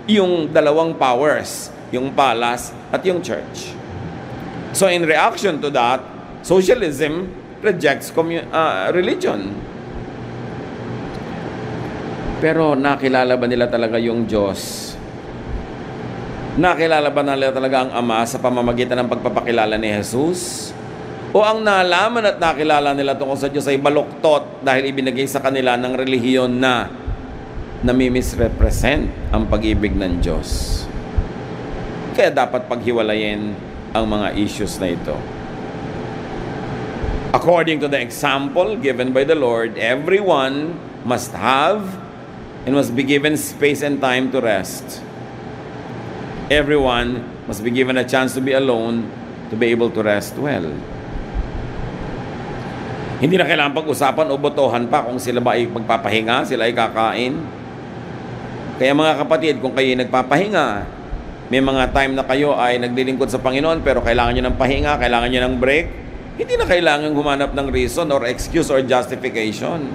yung dalawang powers, yung palace at yung church. So in reaction to that, socialism rejects religion. Pero nakilala ba nila talaga yung Diyos? Nakilala ba nila talaga ang Ama sa pamamagitan ng pagpapakilala ni Jesus? O ang nalaman at nakilala nila tungkol sa Diyos ay baluktot dahil ibinigay sa kanila ng relihiyon na nami-misrepresent ang pag-ibig ng Diyos? Kaya dapat paghiwalayin ang mga issues na ito. According to the example given by the Lord, everyone must have and must be given space and time to rest. Everyone must be given a chance to be alone to be able to rest well. Hindi na kailangan pag-usapan o botohan pa kung sila ba ay magpapahinga, sila ay kakain. Kaya mga kapatid, kung kayo nagpapahinga, may mga time na kayo ay naglilingkod sa Panginoon pero kailangan nyo ng pahinga, kailangan nyo ng break, hindi na kailangan humanap ng reason or excuse or justification.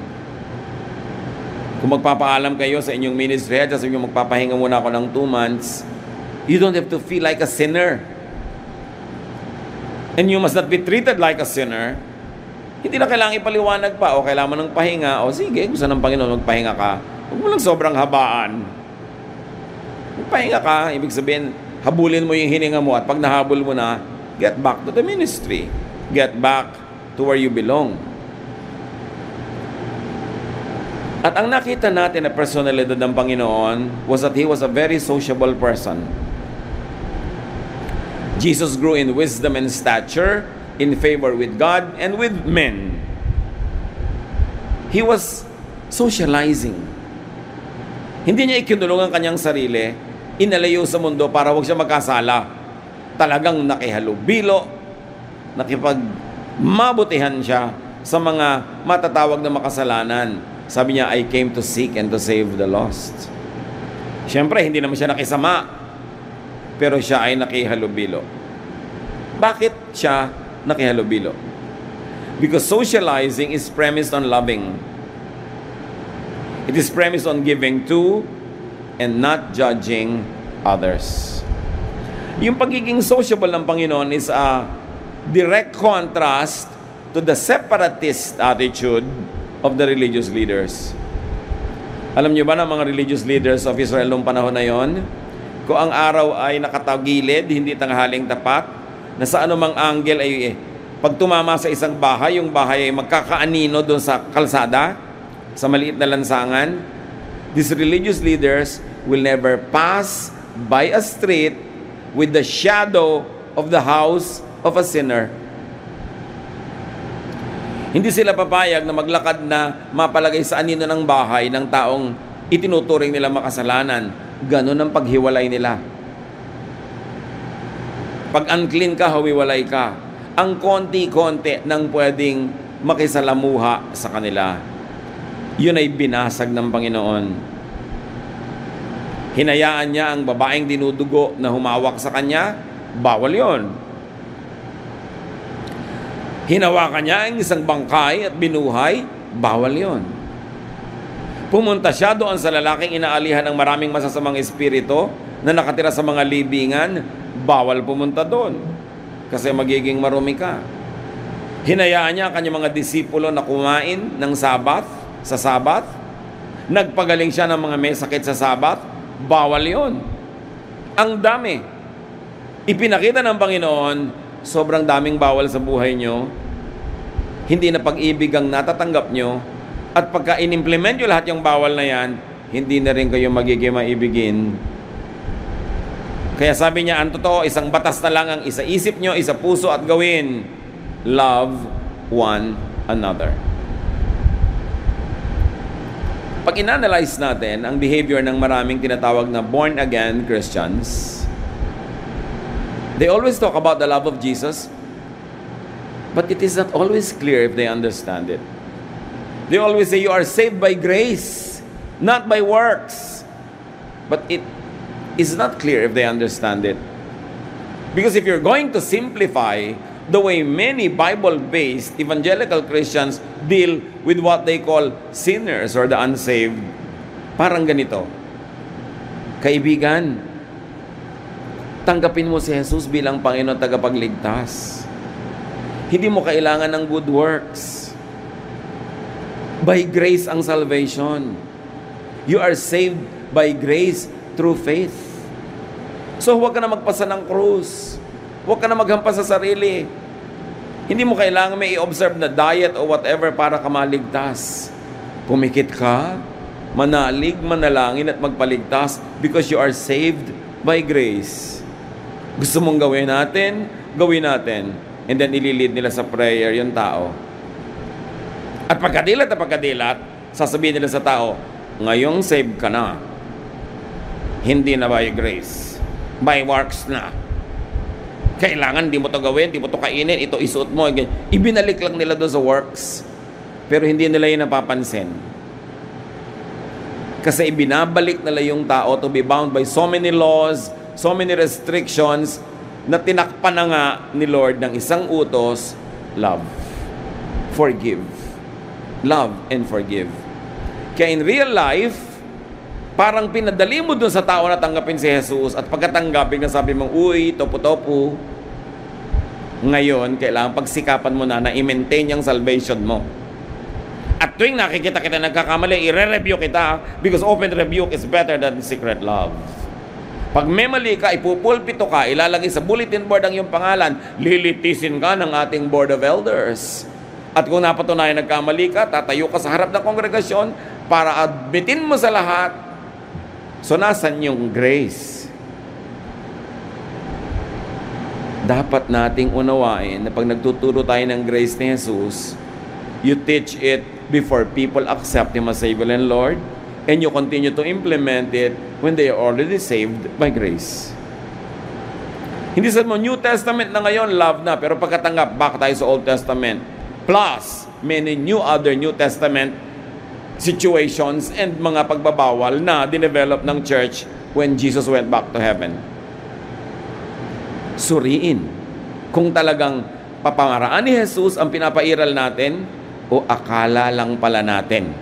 Kung magpapaalam kayo sa inyong ministry, at sabi nyo magpapahinga muna ako ng 2 months, you don't have to feel like a sinner. And you must not be treated like a sinner. Hindi na kailangan ipaliwanag pa, o kailangan mo ng pahinga, o sige, gusto ng Panginoon magpahinga ka. Huwag mo lang sobrang habaan. Magpahinga ka, ibig sabihin, habulin mo yung hininga mo, at pag nahabol mo na, get back to the ministry. Get back to where you belong. At ang nakita natin na personalidad ng Panginoon was that He was a very sociable person. Jesus grew in wisdom and stature, in favor with God and with men. He was socializing. Hindi niya ikinulong ang kanyang sarili, inalayo sa mundo para huwag siya magkasala. Talagang nakihalubilo, nakipagmabutihan siya sa mga matatawag na makasalanan. Sabi niya, I came to seek and to save the lost. Siyempre, hindi naman siya nakisama, pero siya ay nakihalubilo. Bakit siya nakihalubilo? Because socializing is premised on loving. It is premised on giving to and not judging others. Yung pagiging sociable ng Panginoon is a direct contrast to the separatist attitude of the religious leaders. Alam niyo ba na mga religious leaders of Israel noong panahon na yon, kung ang araw ay nakatagilid, hindi tanghaling tapat, na sa anumang angle ay pag tumama sa isang bahay, yung bahay ay magkakaanino doon sa kalsada, sa maliit na lansangan. These religious leaders will never pass by a street with the shadow of the house of a sinner. Hindi sila papayag na maglakad na mapalagay sa anino ng bahay ng taong itinuturing nila makasalanan. Ganon ang paghiwalay nila. Pag unclean ka, hawiwalay ka. Ang konti-konti nang pwedeng makisalamuha sa kanila, yun ay binasag ng Panginoon. Hinayaan niya ang babaeng dinudugo na humawak sa kanya, bawal yon. Hinawakan niya ang isang bangkay at binuhay, bawal yon. Pumunta siya doon sa lalaking inaalihan ng maraming masasamang espiritu na nakatira sa mga libingan, bawal pumunta doon kasi magiging marumi ka. Hinayaan niya ang kanyang mga disipulo na kumain ng Sabat, sa Sabat. Nagpagaling siya ng mga may sakit sa Sabat, bawal yon. Ang dami. Ipinakita ng Panginoon, sobrang daming bawal sa buhay nyo, hindi na pag-ibig ang natatanggap nyo, at pagka in-implement nyo lahat yung bawal na yan, hindi na rin kayo magiging maibigin. Kaya sabi niya, ang totoo, isang batas na lang ang isa-isip nyo, isa-puso at gawin. Love one another. Pag in-analyze natin ang behavior ng maraming tinatawag na born-again Christians, they always talk about the love of Jesus, but it is not always clear if they understand it. They always say you are saved by grace, not by works. But it is not clear if they understand it. Because if you're going to simplify the way many Bible-based evangelical Christians deal with what they call sinners or the unsaved, parang ganito. Kaibigan, tanggapin mo si Jesus bilang Panginoon tagapagligtas. Hindi mo kailangan ng good works. By grace ang salvation. You are saved by grace through faith. So huwag ka na magpasa ng krus. Huwag ka na maghampas sa sarili. Hindi mo kailangan may i-observe na diet o whatever para ka maligtas. Pumikit ka, manalig, manalangin at magpaligtas because you are saved by grace. Gusto mong gawin natin, gawin natin. And then ililid nila sa prayer yung tao. At pagkadilat na pagkadilat, sasabihin nila sa tao, ngayong saved ka na. Hindi na by grace. By works na. Kailangan, di mo to gawin, di mo to kainin, ito isuot mo. Ibinalik lang nila doon sa works. Pero hindi nila yun napapansin. Kasi ibinabalik nila yung tao to be bound by so many laws, so many restrictions, na tinakpan na nga ni Lord ng isang utos, love. Forgive. Love and forgive. Kaya in real life, parang pinadali mo dun sa tao na tanggapin si Jesus at pagkatanggapin na sabi mong, uy, topo-topo. Ngayon, kailangan pagsikapan mo na i-maintain yung salvation mo. At tuwing nakikita kita nagkakamali, i-re-review kita because open rebuke is better than secret love. Pag may mali ka, ipupulpito ka, ilalagay sa bulletin board ang iyong pangalan, lilitisin ka ng ating board of elders. At kung napatunayan nagkamali ka, tatayo ka sa harap ng kongregasyon para admitin mo sa lahat. So, nasan yung grace? Dapat nating unawain na pag nagtuturo tayo ng grace ni Jesus, you teach it before people accept Him as Savior and Lord, and you continue to implement it when they are already saved by grace. Hindi sa mo, New Testament na ngayon, love na, pero pagkatanggap, back tayo sa Old Testament. Plus, many other New Testament situations and mga pagbabawal na dinevelop ng church when Jesus went back to heaven. Suriin kung talagang papamaraan ni Jesus ang pinapairal natin o akala lang pala natin.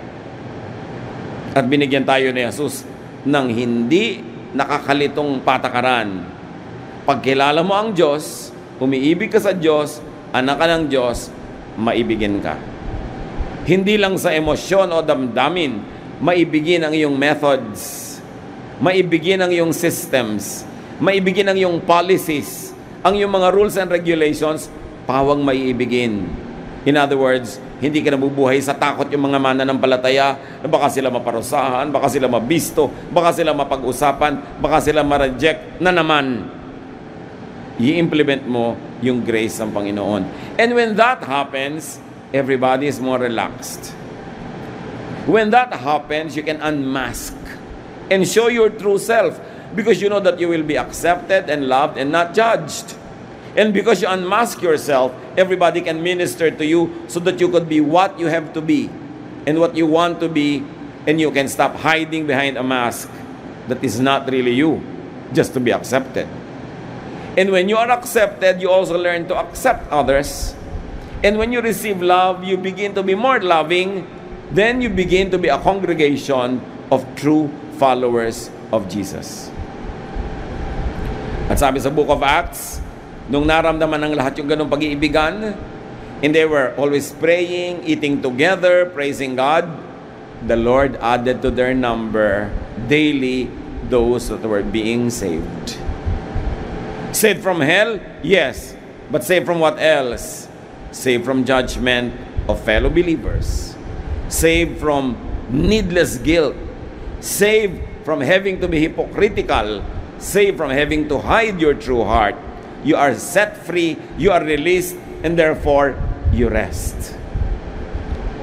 At binigyan tayo ni Jesus ng hindi nakakalitong patakaran. Pagkilala mo ang Diyos, umiibig ka sa Diyos, anak ka ng Diyos, maibigin ka. Hindi lang sa emosyon o damdamin, maibigin ang iyong methods, maibigin ang iyong systems, maibigin ang iyong policies, ang iyong mga rules and regulations, pawang maiibigin. In other words, hindi ka nabubuhay sa takot yung mga mananampalataya na baka sila maparusahan, baka sila mabisto, baka sila mapag-usapan, baka sila ma-reject na naman. I-implement mo yung grace ng Panginoon. And when that happens, everybody is more relaxed. When that happens, you can unmask and show your true self because you know that you will be accepted and loved and not judged. And because you unmask yourself, everybody can minister to you so that you could be what you have to be and what you want to be, and you can stop hiding behind a mask that is not really you, just to be accepted. And when you are accepted, you also learn to accept others. And when you receive love, you begin to be more loving. Then you begin to be a congregation of true followers of Jesus. At sabi sa Book of Acts, nung naramdaman ng lahat yung ganong pag-iibigan, and they were always praying, eating together, praising God, the Lord added to their number daily those that were being saved. Saved from hell? Yes. But saved from what else? Saved from judgment of fellow believers. Saved from needless guilt. Saved from having to be hypocritical. Saved from having to hide your true heart. You are set free, you are released, and therefore, you rest.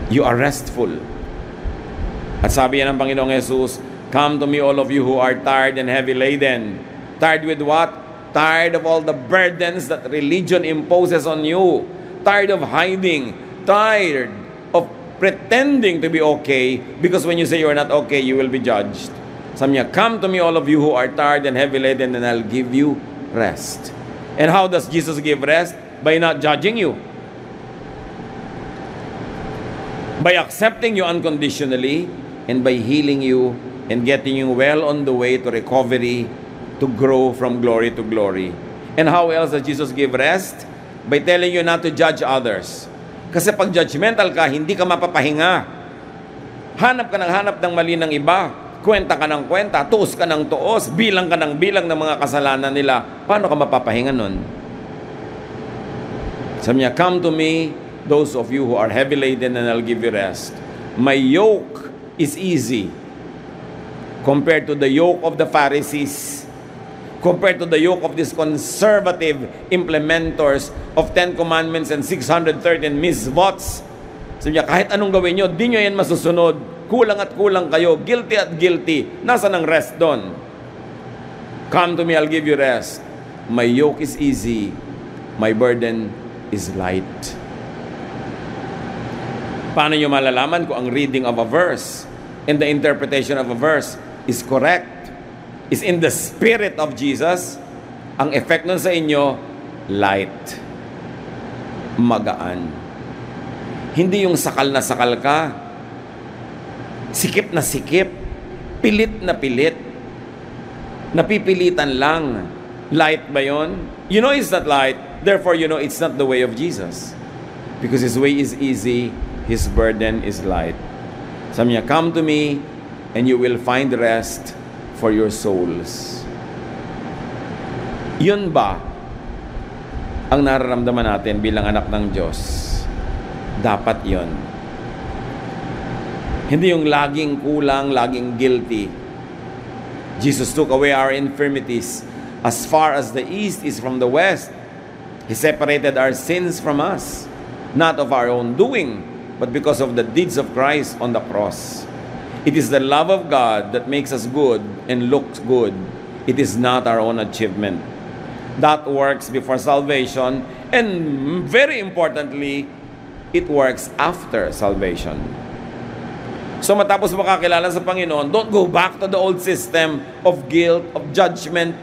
You are restful. At sabi yan ng Panginoong Jesus, "Come to me all of you who are tired and heavy laden." Tired with what? Tired of all the burdens that religion imposes on you. Tired of hiding. Tired of pretending to be okay, because when you say you're not okay, you will be judged. Sabi niya, "Come to me all of you who are tired and heavy laden, and I'll give you rest." And how does Jesus give rest? By not judging you. By accepting you unconditionally, and by healing you and getting you well on the way to recovery, to grow from glory to glory. And how else does Jesus give rest? By telling you not to judge others. Kasi pag judgmental ka, hindi ka mapapahinga. Hanap ka ng mali ng iba. Kwenta ka ng kwenta, tuos ka ng tuos, bilang ka ng bilang ng mga kasalanan nila. Paano ka mapapahinga nun? Sabi niya, "Come to me, those of you who are heavy laden, and I'll give you rest. My yoke is easy compared to the yoke of the Pharisees, compared to the yoke of these conservative implementors of 10 Commandments and 613 mitzvots." Sabi niya, kahit anong gawin nyo, di nyo yan masusunod. Kulang at kulang kayo, guilty at guilty. Nasaan ang rest doon? "Come to me, I'll give you rest. My yoke is easy, my burden is light." Paano nyo malalaman kung ang reading of a verse and the interpretation of a verse is correct, is in the spirit of Jesus? Ang effect nun sa inyo, light, magaan. Hindi yung sakal na sakal ka, sikip na sikip, pilit na pilit, napipilitan lang. Light ba yun? You know it's not light, therefore you know it's not the way of Jesus. Because His way is easy, His burden is light. Sabi niya, "Come to me, and you will find rest for your souls." Yun ba ang nararamdaman natin bilang anak ng Diyos? Dapat yun. Hindi yung laging kulang, laging guilty. Jesus took away our infirmities as far as the east is from the west. He separated our sins from us, not of our own doing, but because of the deeds of Christ on the cross. It is the love of God that makes us good and looks good. It is not our own achievement. That works before salvation, and very importantly, it works after salvation. So matapos makakilala sa Panginoon, don't go back to the old system of guilt, of judgment,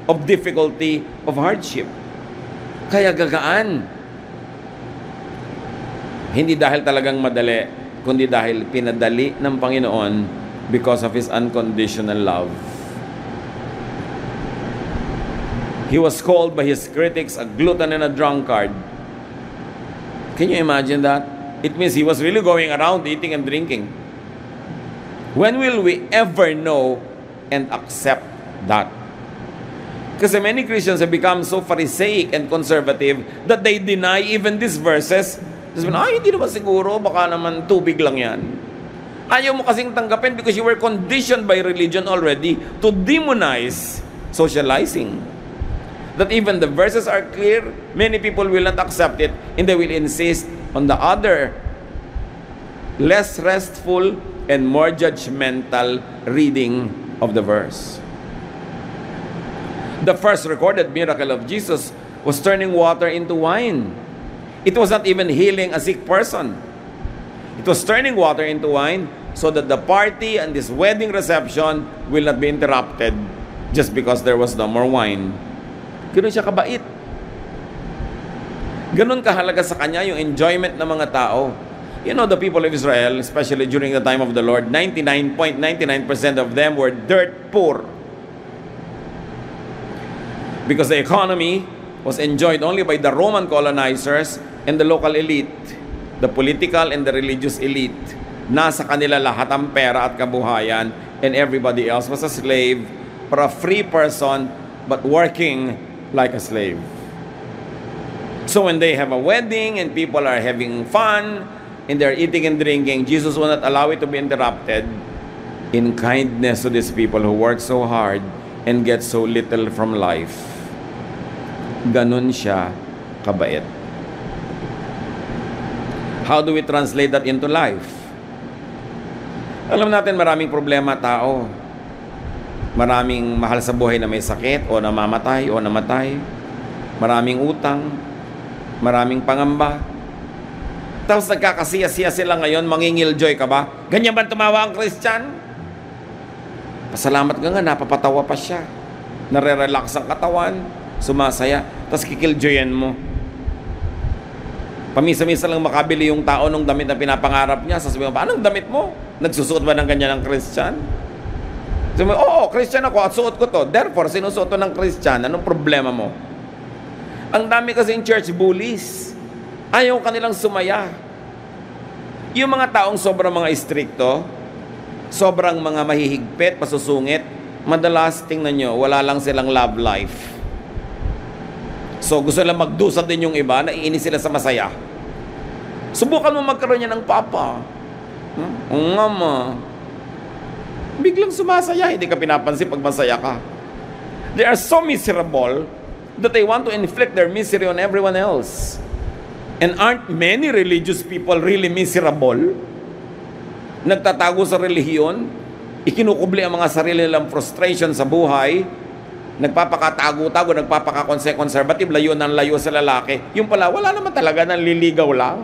of difficulty, of hardship. Kaya gagaan. Hindi dahil talagang madali, kundi dahil pinadali ng Panginoon because of His unconditional love. He was called by His critics a glutton and a drunkard. Can you imagine that? It means He was really going around eating and drinking. When will we ever know and accept that? Kasi many Christians have become so Pharisaic and conservative that they deny even these verses. Ay, hindi naman siguro, baka naman tubig lang yan. Ayaw mo kasing tanggapin because you were conditioned by religion already to demonize socializing. That even the verses are clear, many people will not accept it, and they will insist on the other, less restful and more judgmental reading of the verse. The first recorded miracle of Jesus was turning water into wine. It was not even healing a sick person. It was turning water into wine so that the party and this wedding reception will not be interrupted just because there was no more wine. Ganun siya kabait. Ganun kahalaga sa kanya yung enjoyment ng mga tao. You know, the people of Israel, especially during the time of the Lord, 99.99% of them were dirt poor. Because the economy was enjoyed only by the Roman colonizers and the local elite, the political and the religious elite. Nasa kanila lahat ang pera at kabuhayan, and everybody else was a slave or a free person but working like a slave. So when they have a wedding and people are having fun and they're eating and drinking, Jesus will not allow it to be interrupted in kindness to these people who work so hard and get so little from life. Ganun siya kabait. How do we translate that into life? Alam natin maraming problema tao. Maraming mahal sa buhay na may sakit o namamatay o namatay. Maraming utang. Maraming pangamba. Tapos nagkakasiya-siya sila ngayon, mangingil-joy ka ba? Ganyan ba tumawa ang Christian? Pasalamat ka nga, napapatawa pa siya. Nare-relax ang katawan, sumasaya, tapos kikil-joyan mo. Pamisa-misa lang makabili yung tao ng damit na pinapangarap niya. Sasabihin mo, anong damit mo? Nagsusuot ba ng ganyan ng Christian? Sabi mo, oo, Christian ako at suot ko to. Therefore, sinusuot to ng Christian. Anong problema mo? Ang dami kasing church bullies. Ayaw kanilang sumaya. Yung mga taong sobrang mga istrikto, sobrang mga mahihigpit, pasusungit, madalas tingnan nyo, wala lang silang love life. So gusto lang magdusa din yung iba, naiinis sila sa masaya. Subukan mo magkaroon niya ng papa. Ang ama. Biglang sumasaya, hindi ka pinapansin pag masaya ka. They are so miserable that they want to inflict their misery on everyone else. And aren't many religious people really miserable? Nagtatago sa relihiyon, ikinukubli ang mga sarili nilang frustration sa buhay, nagpapakatago-tago, nagpapakakonservative, layo ng layo sa lalaki. Yung pala, wala naman talaga, nanliligaw lang.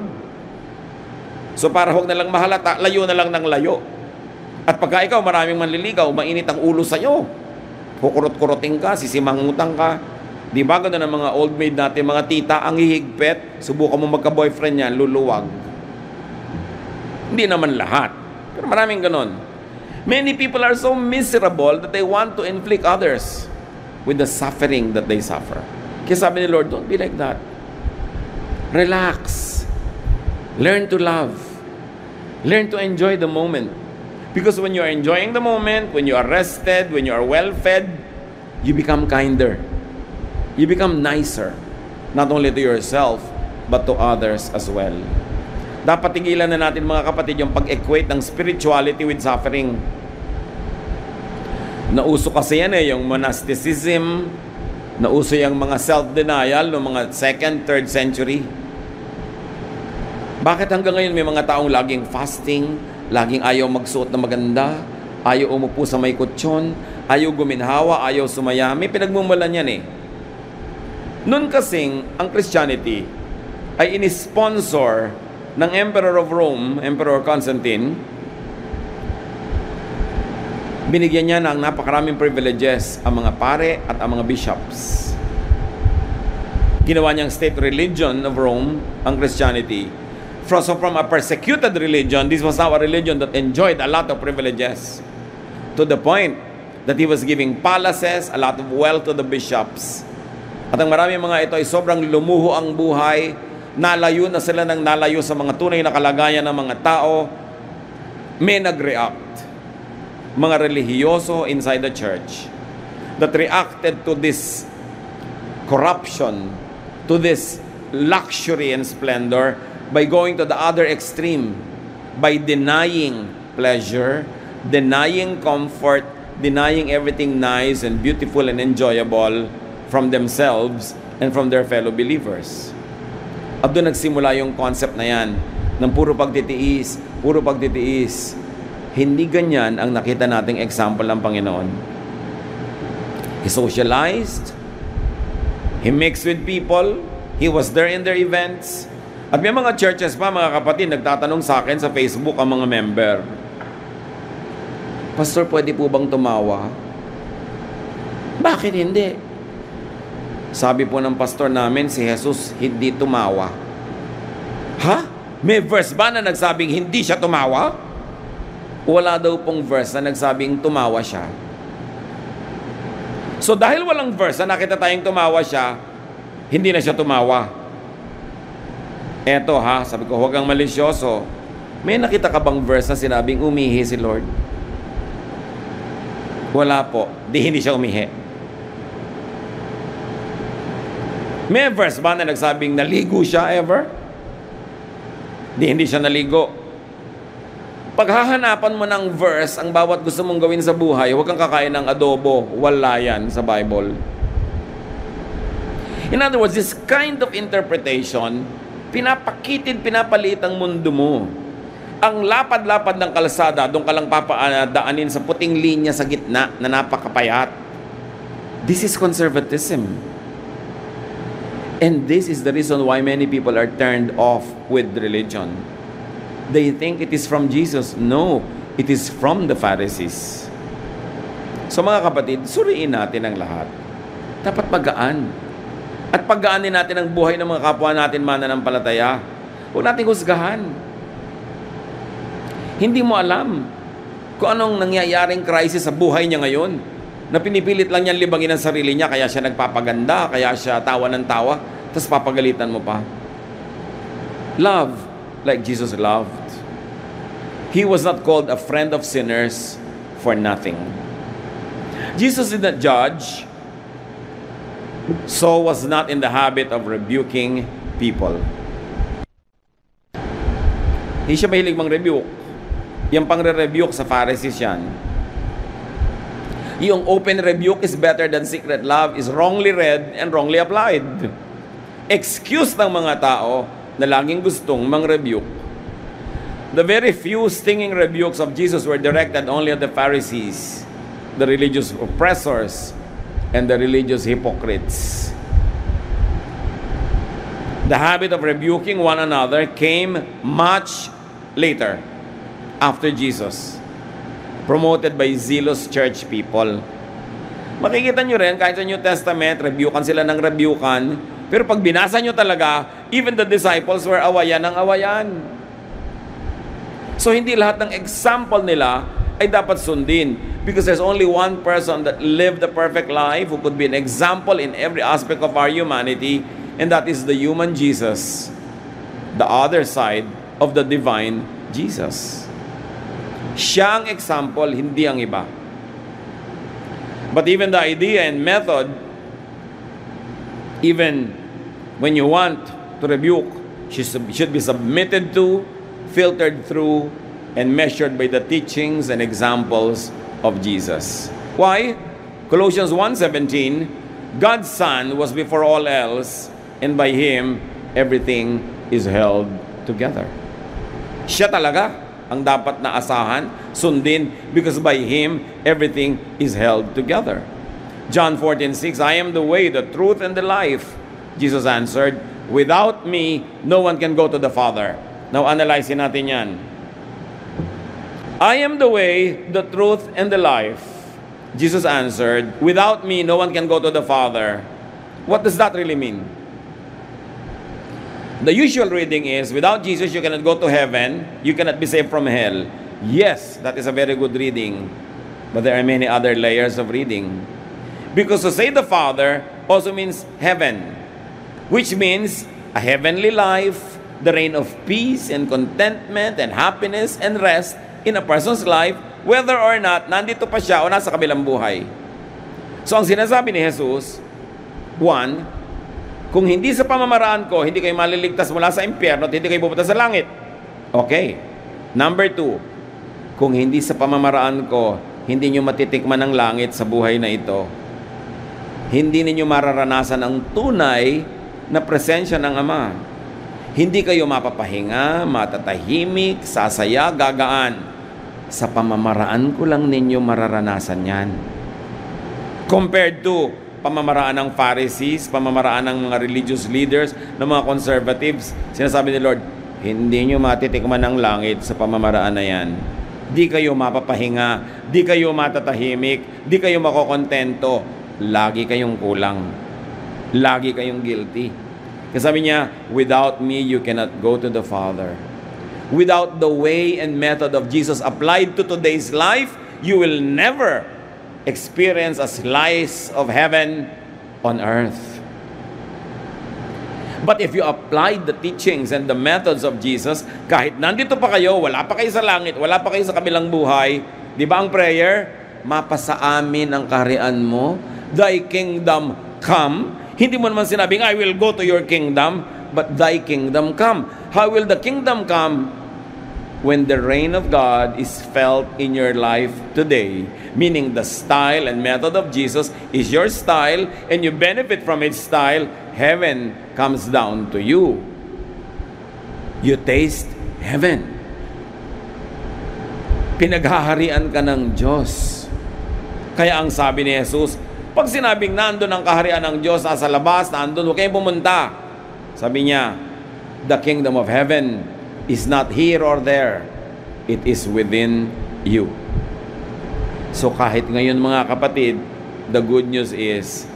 So para huwag na lang mahalata, layo na lang ng layo. At pagka ikaw maraming manliligaw, mainit ang ulo sa'yo. Kukurot-kuroting ka, sisimangutang ka. Di ba gano'n ang mga old maid natin, mga tita, ang hihigpit, subukan mo magka-boyfriend niya, luluwag. Hindi naman lahat. Pero maraming gano'n. Many people are so miserable that they want to inflict others with the suffering that they suffer. Kaya sabi ni Lord, don't be like that. Relax. Learn to love. Learn to enjoy the moment. Because when you are enjoying the moment, when you are rested, when you are well-fed, you become kinder. You become nicer. Not only to yourself, but to others as well. Dapat tigilan na natin mga kapatid yung pag-equate ng spirituality with suffering. Nauso kasi yan yung monasticism, nauso yung mga self-denial ng mga 2nd, 3rd century. Bakit hanggang ngayon may mga taong laging fasting, laging ayaw magsuot na maganda, ayaw umupo sa may kutsyon, ayaw guminhawa, ayaw sumaya? May pinagmumulan yan eh. Noon kasing ang Christianity ay inisponsor ng Emperor of Rome, Emperor Constantine. Binigyan niya ng napakaraming privileges ang mga pare at ang mga bishops. Ginawa niyang state religion of Rome, ang Christianity. So from a persecuted religion, this was now a religion that enjoyed a lot of privileges. To the point that he was giving palaces, a lot of wealth to the bishops. At ang maraming mga ito ay sobrang lumuho ang buhay, nalayo na sila ng nalayo sa mga tunay na kalagayan ng mga tao. May nag-react, mga relihiyoso inside the church, that reacted to this corruption, to this luxury and splendor, by going to the other extreme, by denying pleasure, denying comfort, denying everything nice and beautiful and enjoyable from themselves and from their fellow believers. At doon nagsimula yung concept na yan, ng puro pagtitiis, puro pagtitiis. Hindi ganyan ang nakita nating example ng Panginoon. He socialized, He mixed with people, He was there in their events. At may mga churches pa, mga kapatid, nagtatanong sa akin sa Facebook ang mga member, Pastor, pwede po bang tumawa? Bakit hindi? Sabi po ng pastor namin, si Jesus hindi tumawa. Ha? May verse ba na nagsabing hindi siya tumawa? Wala daw pong verse na nagsabing tumawa siya. So dahil walang verse na nakita tayong tumawa siya, hindi na siya tumawa. Eto ha, sabi ko, huwag kang malisyoso. May nakita ka bang verse na sinabing umihi si Lord? Wala po. Di hindi siya umihi. May verse ba na nagsabing naligo siya ever? Di hindi siya naligo. Paghahanapan mo ng verse ang bawat gusto mong gawin sa buhay, huwag kang kakain ng adobo. Wala yan sa Bible. In other words, this kind of interpretation, pinapaliit ang mundo mo. Ang lapad-lapad ng kalsada, doon ka lang papadaanin sa puting linya sa gitna na napakapayat. This is conservatism. And this is the reason why many people are turned off with religion. They think it is from Jesus. No, it is from the Pharisees. So mga kapatid, suriin natin ang lahat. Dapat magaan. At paggaanin natin ang buhay ng mga kapwa natin mananampalataya. Huwag natin husgahan. Hindi mo alam kung anong nangyayaring crisis sa buhay niya ngayon, na pinipilit lang niyang libangin ang sarili niya, kaya siya nagpapaganda, kaya siya tawa ng tawa, tapos papagalitan mo pa. Love like Jesus loved. He was not called a friend of sinners for nothing. Jesus did not judge, so was not in the habit of rebuking people. Hindi siya mahilig mang-rebuke. Yung pang-rebuke sa Pharisees yan. Yung open rebuke is better than secret love is wrongly read and wrongly applied. Excuse ng mga tao na laging gustong mang-rebuke. The very few stinging rebukes of Jesus were directed only at the Pharisees, the religious oppressors, and the religious hypocrites. The habit of rebuking one another came much later, after Jesus, promoted by zealous church people. Makikita nyo rin, kahit sa New Testament, rebukan sila ng rebukan, pero pag binasa nyo talaga, even the disciples were awayan ng awayan. So hindi lahat ng example nila ay dapat sundin, because there's only one person that lived the perfect life who could be an example in every aspect of our humanity, and that is the human Jesus, the other side of the divine Jesus. Siya ang example, hindi ang iba. But even the idea and method, even when you want to rebuke, should be submitted to, filtered through, and measured by the teachings and examples of Jesus. Why? Colossians 1:17, God's Son was before all else, and by Him, everything is held together. Siya talaga ang dapat na asahan, sundin, because by Him, everything is held together. John 14:6, I am the way, the truth, and the life. Jesus answered, without me, no one can go to the Father. Now, analyzein natin yan. I am the way, the truth, and the life. Jesus answered, without me, no one can go to the Father. What does that really mean? The usual reading is, without Jesus, you cannot go to heaven, you cannot be saved from hell. Yes, that is a very good reading. But there are many other layers of reading. Because to say the Father also means heaven, which means a heavenly life, the reign of peace and contentment and happiness and rest in a person's life, whether or not nandito pa siya o nasa kabilang buhay. So ang sinasabi ni Jesus, one, kung hindi sa pamamaraan ko, hindi kayo maliligtas mula sa impyerno at hindi kayo pupunta sa langit. Okay. Number 2, kung hindi sa pamamaraan ko, hindi nyo matitikman ang langit sa buhay na ito. Hindi ninyo mararanasan ang tunay na presensya ng Ama. Hindi kayo mapapahinga, matatahimik, sasaya, gagaan. Sa pamamaraan ko lang ninyo mararanasan yan. Compared to pamamaraan ng Pharisees, pamamaraan ng mga religious leaders, ng mga conservatives, sinasabi ni Lord, hindi nyo matitikman ang langit sa pamamaraan na yan. Di kayo mapapahinga, di kayo matatahimik, di kayo makokontento. Lagi kayong kulang. Lagi kayong guilty. Kasi sabi niya, without me, you cannot go to the Father. Without the way and method of Jesus applied to today's life, you will never experience a slice of heaven on earth. But if you apply the teachings and the methods of Jesus, kahit nandito pa kayo, wala pa kayo sa langit, wala pa kayo sa kabilang buhay, di ba ang prayer? Mapasa amin ang kaharian mo, thy kingdom come. Hindi mo naman sinabing, I will go to your kingdom, but thy kingdom come. How will the kingdom come? When the reign of God is felt in your life today, meaning the style and method of Jesus is your style, and you benefit from its style, heaven comes down to you. You taste heaven. Pinaghaharian ka ng Diyos. Kaya ang sabi ni Jesus, pag sinabing nandun ang kaharian ng Diyos, nasa labas, nandun, huwag kayong pumunta. Sabi niya, the kingdom of heaven is not here or there. It is within you. So kahit ngayon mga kapatid, the good news is,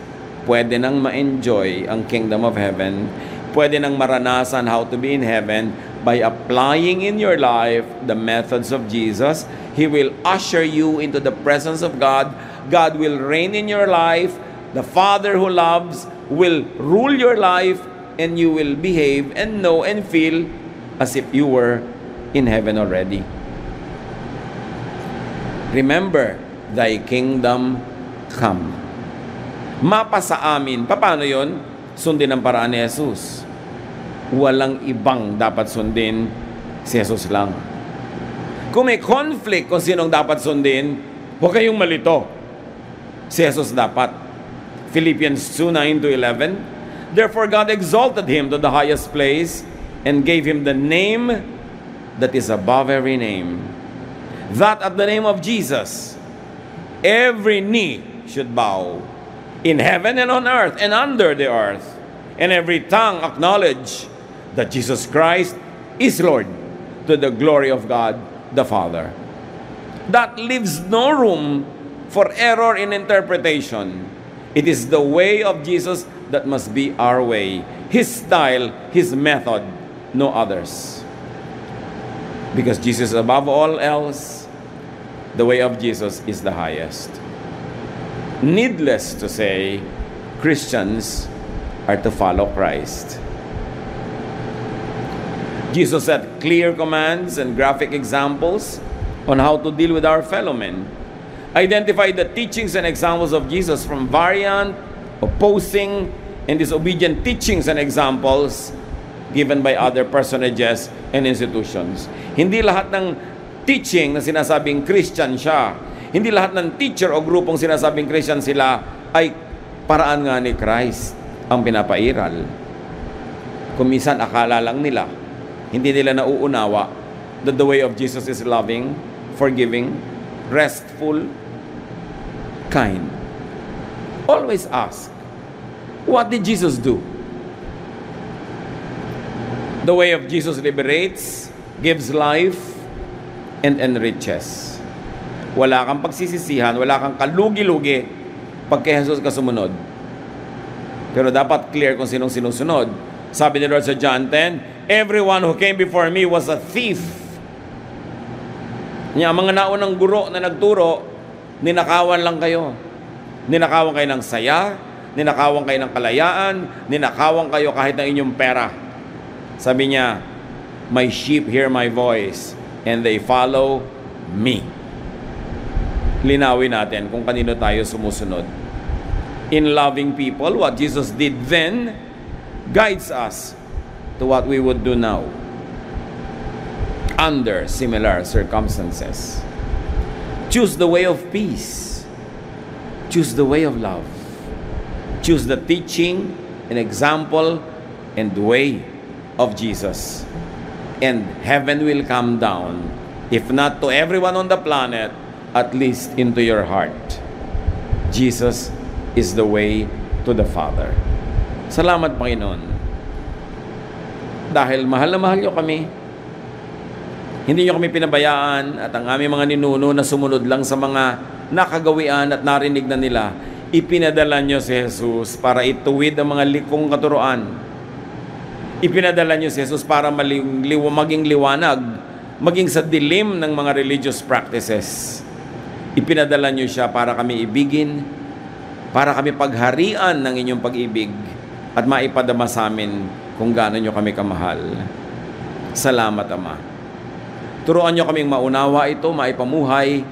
pwede nang ma-enjoy ang kingdom of heaven, pwede nang maranasan how to be in heaven by applying in your life the methods of Jesus. He will usher you into the presence of God. God will reign in your life. The Father who loves will rule your life, and you will behave and know and feel as if you were in heaven already. Remember, thy kingdom come. Mapasa amin. Paano yun? Sundin ang paraan ni Jesus. Walang ibang dapat sundin, si Jesus lang. Kung may conflict kung sinong dapat sundin, huwag kayong malito. Si Jesus dapat. Philippians 2:9-11. Therefore God exalted him to the highest place and gave him the name that is above every name, that at the name of Jesus every knee should bow, in heaven and on earth and under the earth, and every tongue acknowledge that Jesus Christ is Lord, to the glory of God the Father. That leaves no room for error in interpretation. It is the way of Jesus that must be our way. His style, His method, no others. Because Jesus is above all else, the way of Jesus is the highest. Needless to say, Christians are to follow Christ. Jesus set clear commands and graphic examples on how to deal with our fellow men. Identify the teachings and examples of Jesus from variant, opposing, and disobedient teachings and examples given by other personages and institutions. Hindi lahat ng teaching na sinasabing Christian siya, hindi lahat ng teacher o grupong sinasabing Christian sila ay paraan nga ni Christ ang pinapairal. Kung minsan akala lang nila, hindi nila nauunawa that the way of Jesus is loving, forgiving, restful, kind. Always ask, what did Jesus do? The way of Jesus liberates, gives life, and enriches. Wala kang pagsisisihan, wala kang kalugi-lugi pag kay Jesus ka sumunod. Pero dapat clear kung sinong sinusunod. Sabi ni Lord sa John 10, everyone who came before me was a thief. Mga naunang guro na nagturo, ninakawan lang kayo. Ninakawan kayo ng saya, ninakawan kayo ng kalayaan, ninakawan kayo kahit ng inyong pera. Sabi niya, my sheep hear my voice, and they follow me. Linawin natin kung kanino tayo sumusunod. In loving people, what Jesus did then guides us to what we would do now under similar circumstances. Choose the way of peace. Choose the way of love. Choose the teaching and example and way of Jesus. And heaven will come down, if not to everyone on the planet, at least into your heart. Jesus is the way to the Father. Salamat, Panginoon. Dahil mahal na mahal niyo kami. Hindi niyo kami pinabayaan at ang aming mga ninuno na sumunod lang sa mga nakagawian at narinig na nila, ipinadala niyo si Jesus para ituwid ang mga likong katuruan. Ipinadala niyo si Jesus para maging liwanag, maging sa dilim ng mga religious practices. Ipinadala niyo siya para kami ibigin, para kami pagharian ng inyong pag-ibig at maipadama sa amin kung gaano niyo kami kamahal. Salamat, Ama. Turuan niyo kaming maunawa ito, maipamuhay,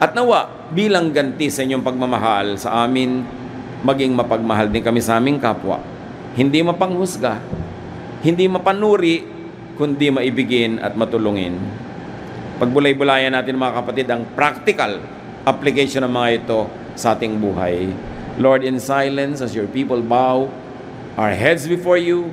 at nawa bilang ganti sa inyong pagmamahal sa amin, maging mapagmahal din kami sa aming kapwa. Hindi mapanghusga, hindi mapanuri, kundi maibigin at matulungin. Pagbulay-bulayan natin mga kapatid ang practical application ng mga ito sa ating buhay. Lord, in silence as your people bow our heads before you,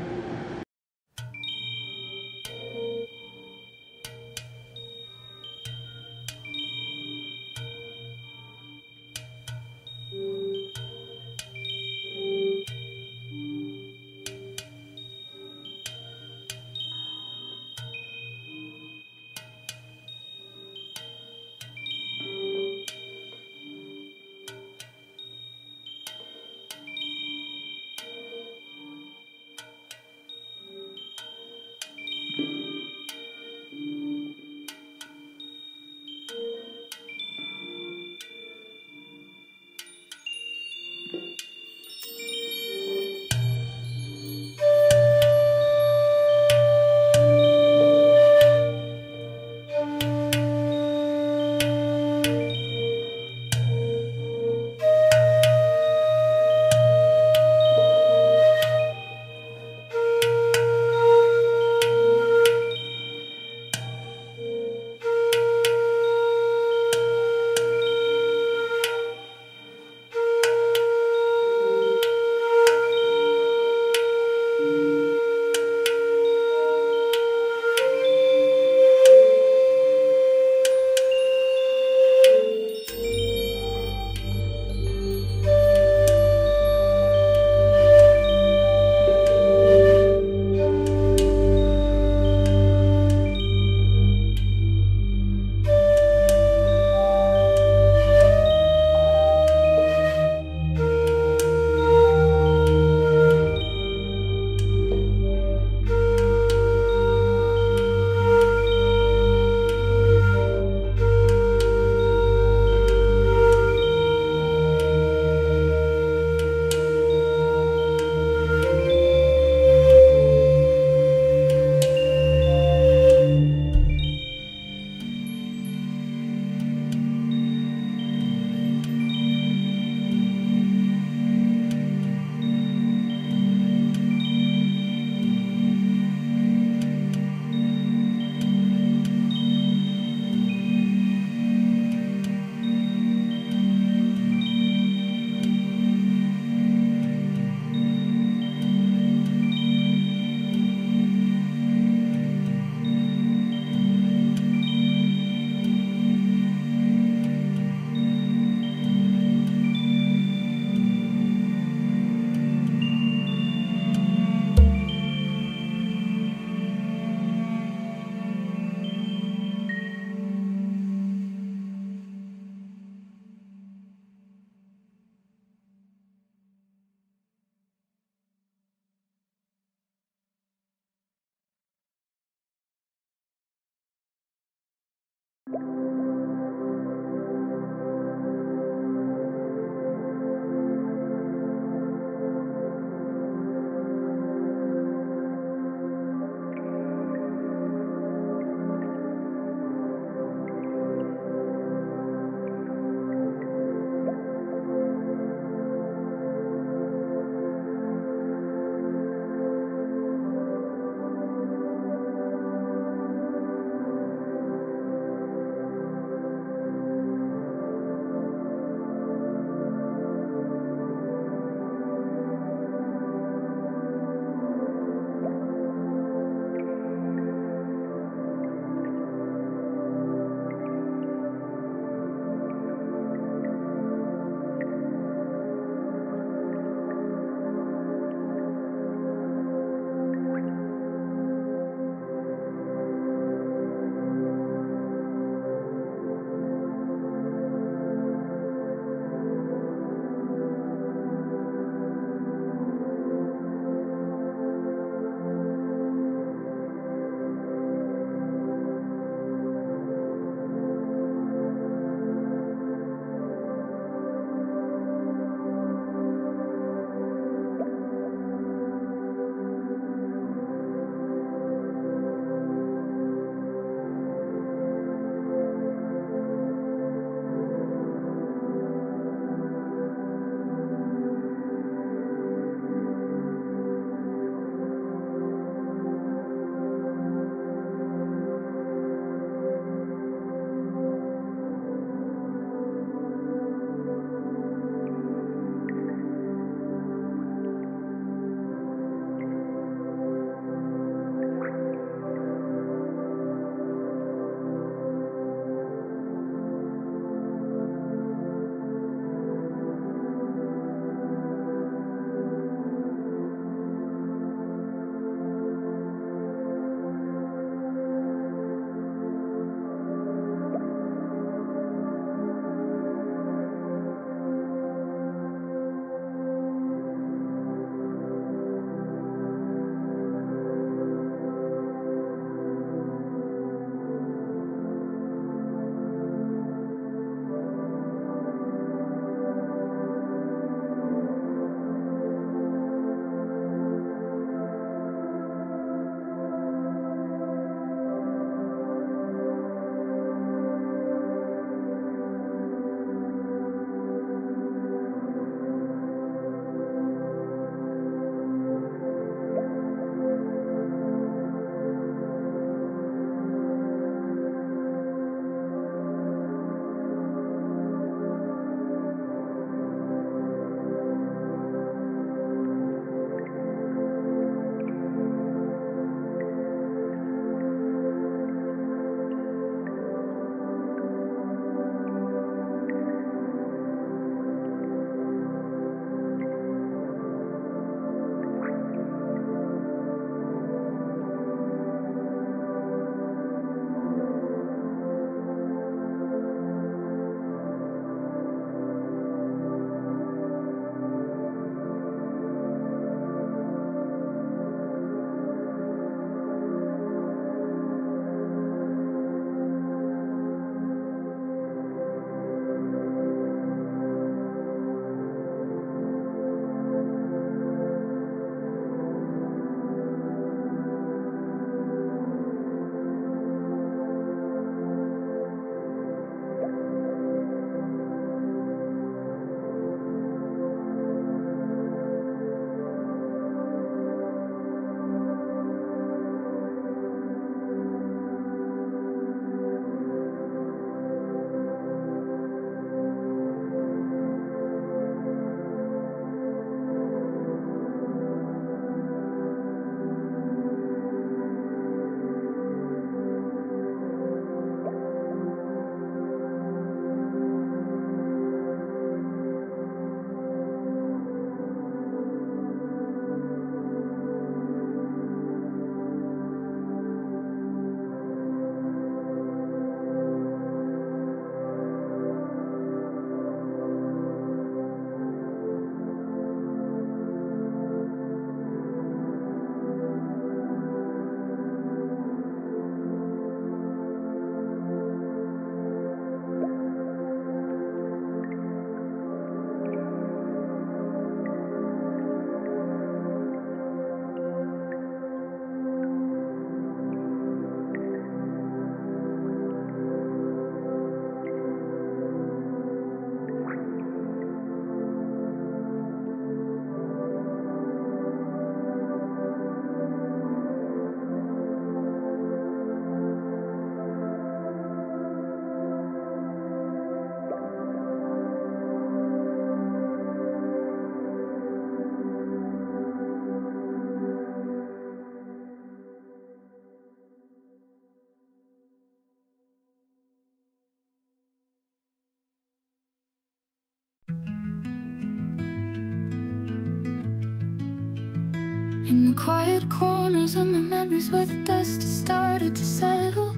In the quiet corners of my memories where the dust has started to settle,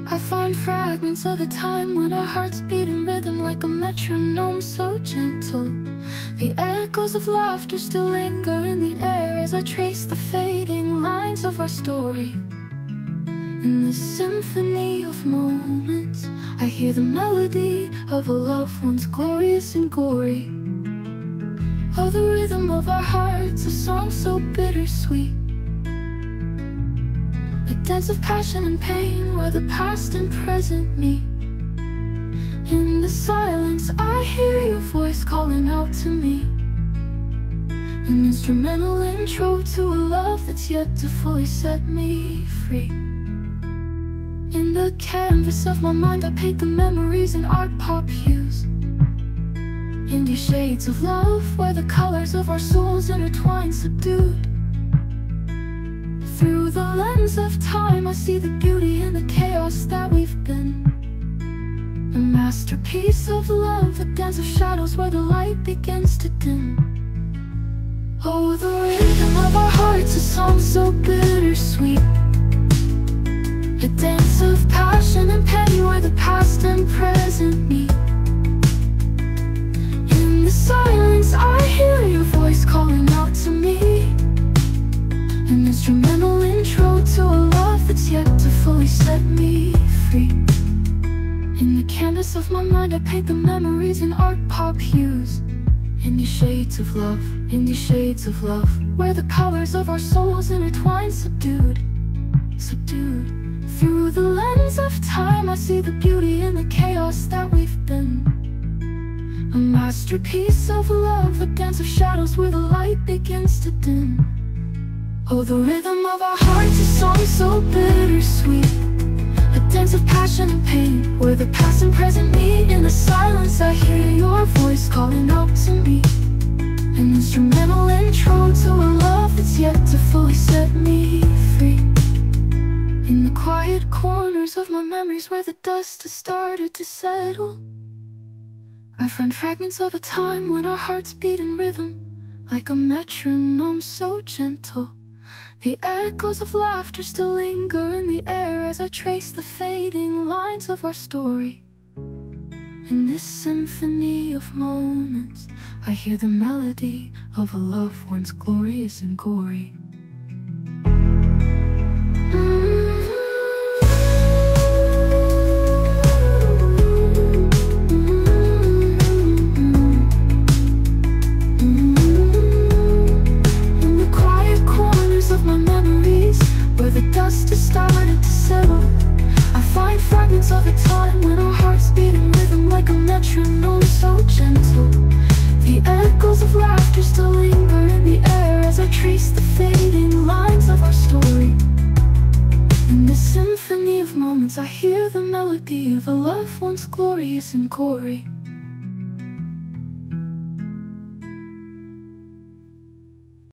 I find fragments of a time when our hearts beat in rhythm like a metronome so gentle. The echoes of laughter still linger in the air as I trace the fading lines of our story. In this symphony of moments, I hear the melody of a love once glorious and gory. Oh, the rhythm of our hearts, a song so bittersweet, a dance of passion and pain where the past and present meet. In the silence, I hear your voice calling out to me, an instrumental intro to a love that's yet to fully set me free. In the canvas of my mind, I paint the memories in art pop hues, indie shades of love where the colors of our souls intertwine subdued. Through the lens of time, I see the beauty in the chaos that we've been, a masterpiece of love, a dance of shadows where the light begins to dim. Oh, the rhythm of our hearts, a song so bittersweet, a dance of passion and pain where the past and present meet. In the silence, I hear your voice calling out to me, an instrumental intro to a love that's yet to fully set me free. In the canvas of my mind, I paint the memories in art pop hues, indie shades of love, indie shades of love, where the colors of our souls intertwine subdued, subdued. Through the lens of time, I see the beauty in the chaos that we've been, a masterpiece of love, a dance of shadows where the light begins to dim. Oh, the rhythm of our hearts, a song so bittersweet, a dance of passion and pain where the past and present meet. In the silence, I hear your voice calling out to me, an instrumental intro to a love that's yet to fully set me free. In the quiet corners of my memories where the dust has started to settle, I find fragments of a time when our hearts beat in rhythm like a metronome so gentle. The echoes of laughter still linger in the air as I trace the fading lines of our story. In this symphony of moments, I hear the melody of a love once glorious and gory. The dust has started to settle, I find fragments of a time when our hearts beat in rhythm like a metronome so gentle. The echoes of laughter still linger in the air as I trace the fading lines of our story. In this symphony of moments, I hear the melody of a love once glorious and gory.